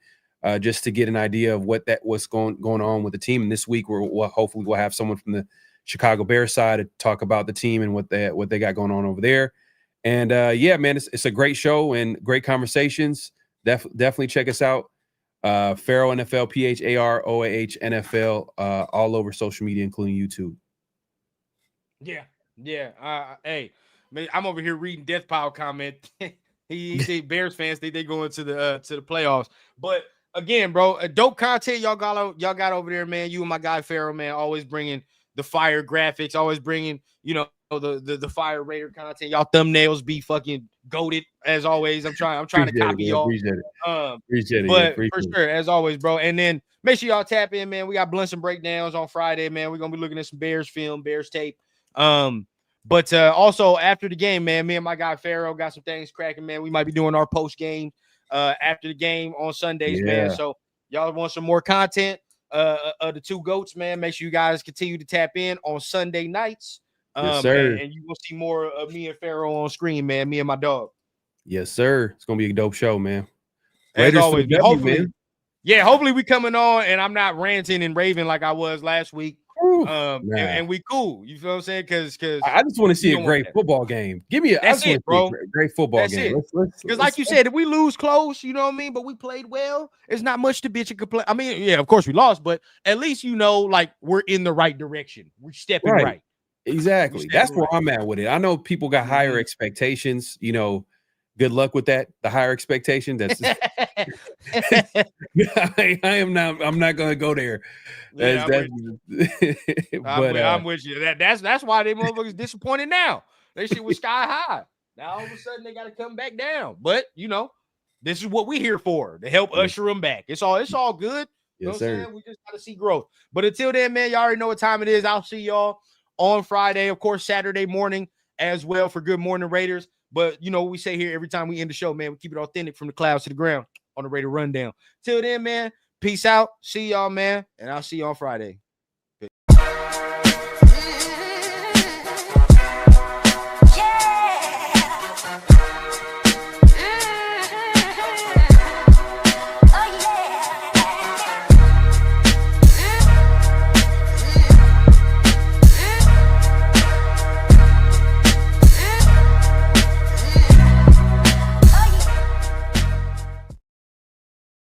just to get an idea of what's going on with the team. And this week hopefully we'll have someone from the Chicago Bears side to talk about the team and what they got going on over there. And man, it's a great show and great conversations. Definitely check us out. Pharaoh NFL, PHAROAH NFL, all over social media, including YouTube. Yeah. Hey, man, I'm over here reading Death Pile comment. he said Bears fans think they going to the playoffs. But again, bro, dope content y'all got over there, man. You and my guy Pharaoh, man, always bringing the fire graphics, always bringing the fire Raider content. Y'all thumbnails be fucking goated as always. I'm trying to copy y'all. Appreciate it. But for sure, as always, bro. And then make sure y'all tap in, man. We got Blunts and Breakdowns on Friday, man. We're gonna be looking at some Bears film, Bears tape. But also after the game, man, me and my guy Pharaoh got some things cracking, man. We might be doing our post game after the game on Sundays, man. So y'all want some more content of the two goats, man. Make sure you guys continue to tap in on Sunday nights. Yes, sir. And you will see more of me and Pharaoh on screen, man. Me and my dog. Yes, sir. It's gonna be a dope show, man. As always, hopefully we coming on and I'm not ranting and raving like I was last week. And we cool. You feel what I'm saying? Because I just want to see a great football game. Give me a great football game. Because like you said, if we lose close, you know what I mean, but we played well, it's not much to bitch and complain. I mean, yeah, of course we lost, but at least like we're in the right direction. We're stepping right. Exactly. That's where I'm at with it. I know people got higher expectations. Good luck with that. The higher expectation. That's I'm not gonna go there. Yeah, I'm with you. That's why they motherfuckers disappointed now. They shit was sky high. Now all of a sudden they got to come back down. But this is what we're here for, to help usher them back. It's all good. You know what I'm saying? We just got to see growth. But until then, man, y'all already know what time it is. I'll see y'all on Friday, of course, Saturday morning as well for Good Morning Raiders. But we say here every time we end the show, man, we keep it authentic from the clouds to the ground on the Raider Rundown. Till then, man, peace out. See y'all, man. And I'll see you on Friday.